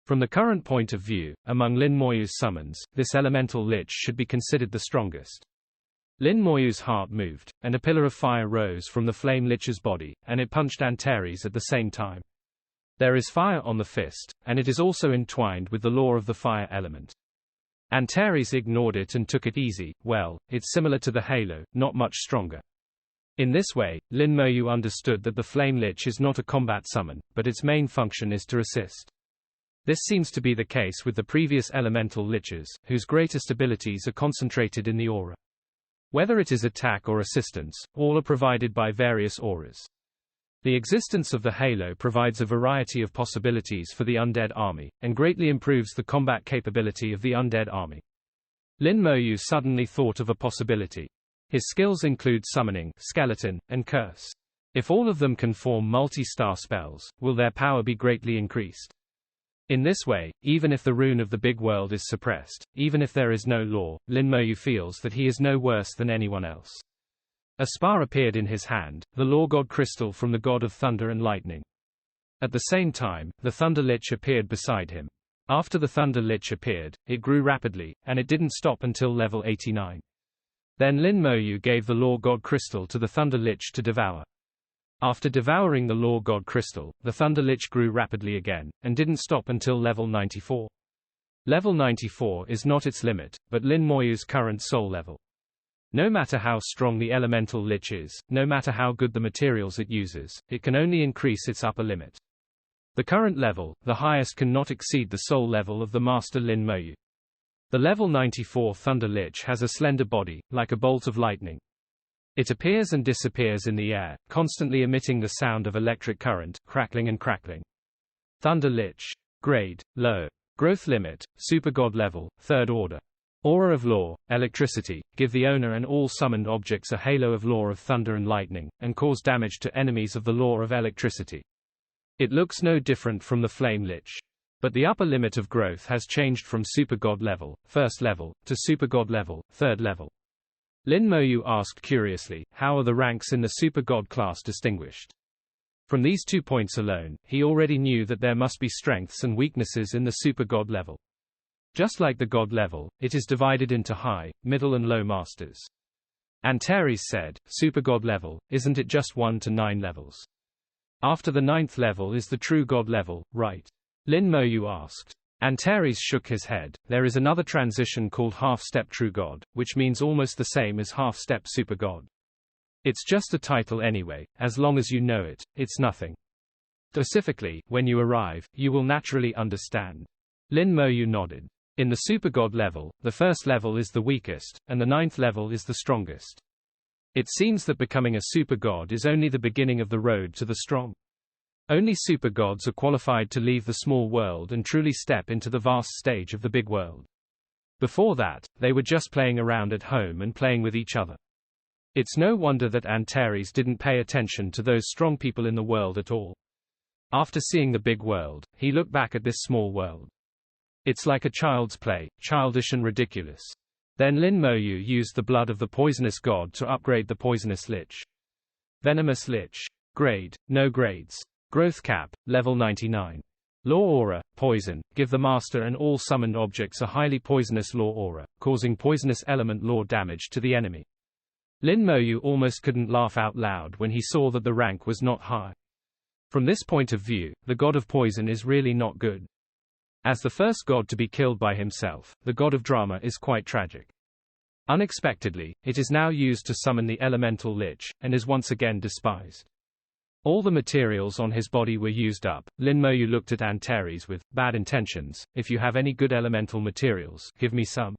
From the current point of view, among Lin Moyu's summons, this Elemental Lich should be considered the strongest. Lin Moyu's heart moved, and a pillar of fire rose from the Flame Lich's body, and it punched Antares at the same time. There is fire on the fist, and it is also entwined with the law of the fire element. Antares ignored it and took it easy. Well, it's similar to the halo, not much stronger. In this way, Lin Moyu understood that the Flame Lich is not a combat summon, but its main function is to assist. This seems to be the case with the previous Elemental Liches, whose greatest abilities are concentrated in the aura. Whether it is attack or assistance, all are provided by various auras. The existence of the halo provides a variety of possibilities for the undead army, and greatly improves the combat capability of the undead army. Lin Moyu suddenly thought of a possibility. His skills include summoning, skeleton, and curse. If all of them can form multi-star spells, will their power be greatly increased? In this way, even if the rune of the big world is suppressed, even if there is no law, Lin Moyu feels that he is no worse than anyone else. A spar appeared in his hand, the law god crystal from the god of thunder and lightning. At the same time, the Thunder Lich appeared beside him. After the Thunder Lich appeared, it grew rapidly, and it didn't stop until level 89. Then Lin Moyu gave the Law God Crystal to the Thunder Lich to devour. After devouring the Law God Crystal, the Thunder Lich grew rapidly again, and didn't stop until level 94. Level 94 is not its limit, but Lin Moyu's current soul level. No matter how strong the elemental lich is, no matter how good the materials it uses, it can only increase its upper limit. The current level, the highest, cannot exceed the soul level of the master Lin Moyu. The level 94 Thunder Lich has a slender body, like a bolt of lightning. It appears and disappears in the air, constantly emitting the sound of electric current, crackling and crackling. Thunder Lich. Grade, low. Growth limit, Super God level, 3rd order. Aura of Law, Electricity, give the owner and all summoned objects a halo of Law of Thunder and Lightning, and cause damage to enemies of the Law of Electricity. It looks no different from the Flame Lich. But the upper limit of growth has changed from Super God level, 1st level, to Super God level, 3rd level. Lin Moyu asked curiously, how are the ranks in the Super God class distinguished? From these 2 points alone, he already knew that there must be strengths and weaknesses in the Super God level. Just like the God level, it is divided into high, middle and low masters. Antares said, Super God level, isn't it just 1 to 9 levels? After the 9th level is the true God level, right? Lin Moyu asked. Antares shook his head. There is another transition called half-step true God, which means almost the same as half-step super God. It's just a title anyway, as long as you know it, it's nothing. Specifically, when you arrive, you will naturally understand. Lin Moyu nodded. In the super God level, the 1st level is the weakest, and the 9th level is the strongest. It seems that becoming a super God is only the beginning of the road to the strong. Only super gods are qualified to leave the small world and truly step into the vast stage of the big world. Before that, they were just playing around at home and playing with each other. It's no wonder that Antares didn't pay attention to those strong people in the world at all. After seeing the big world, he looked back at this small world. It's like a child's play, childish and ridiculous. Then Lin Moyu used the blood of the poisonous god to upgrade the poisonous lich. Venomous lich. Grade, no grades. Growth cap, level 99. Law aura, poison, give the master and all summoned objects a highly poisonous law aura, causing poisonous element law damage to the enemy. Lin Moyu almost couldn't laugh out loud when he saw that the rank was not high. From this point of view, the god of poison is really not good. As the first god to be killed by himself, the god of drama is quite tragic. Unexpectedly, it is now used to summon the elemental lich, and is once again despised. All the materials on his body were used up. Lin Moyu looked at Antares with bad intentions. If you have any good elemental materials, give me some.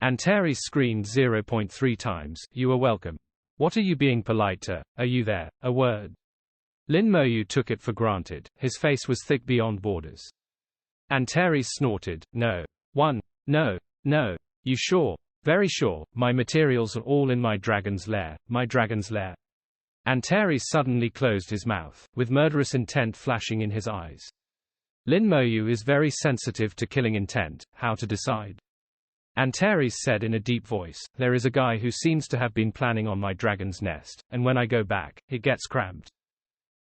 Antares screamed 0.3 times, you are welcome. What are you being polite to? Are you there? A word. Lin Moyu took it for granted. His face was thick beyond borders. Antares snorted, no. No. You sure? Very sure. My materials are all in my dragon's lair. My dragon's lair. Antares suddenly closed his mouth, with murderous intent flashing in his eyes. Lin Moyu is very sensitive to killing intent. How to decide? Antares said in a deep voice, there is a guy who seems to have been planning on my dragon's nest, and when I go back, it gets cramped.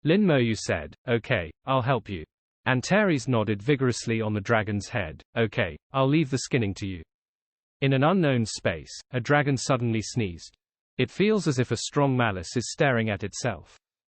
Lin Moyu said, okay, I'll help you. Antares nodded vigorously on the dragon's head, okay, I'll leave the skinning to you. In an unknown space, a dragon suddenly sneezed. It feels as if a strong malice is staring at itself.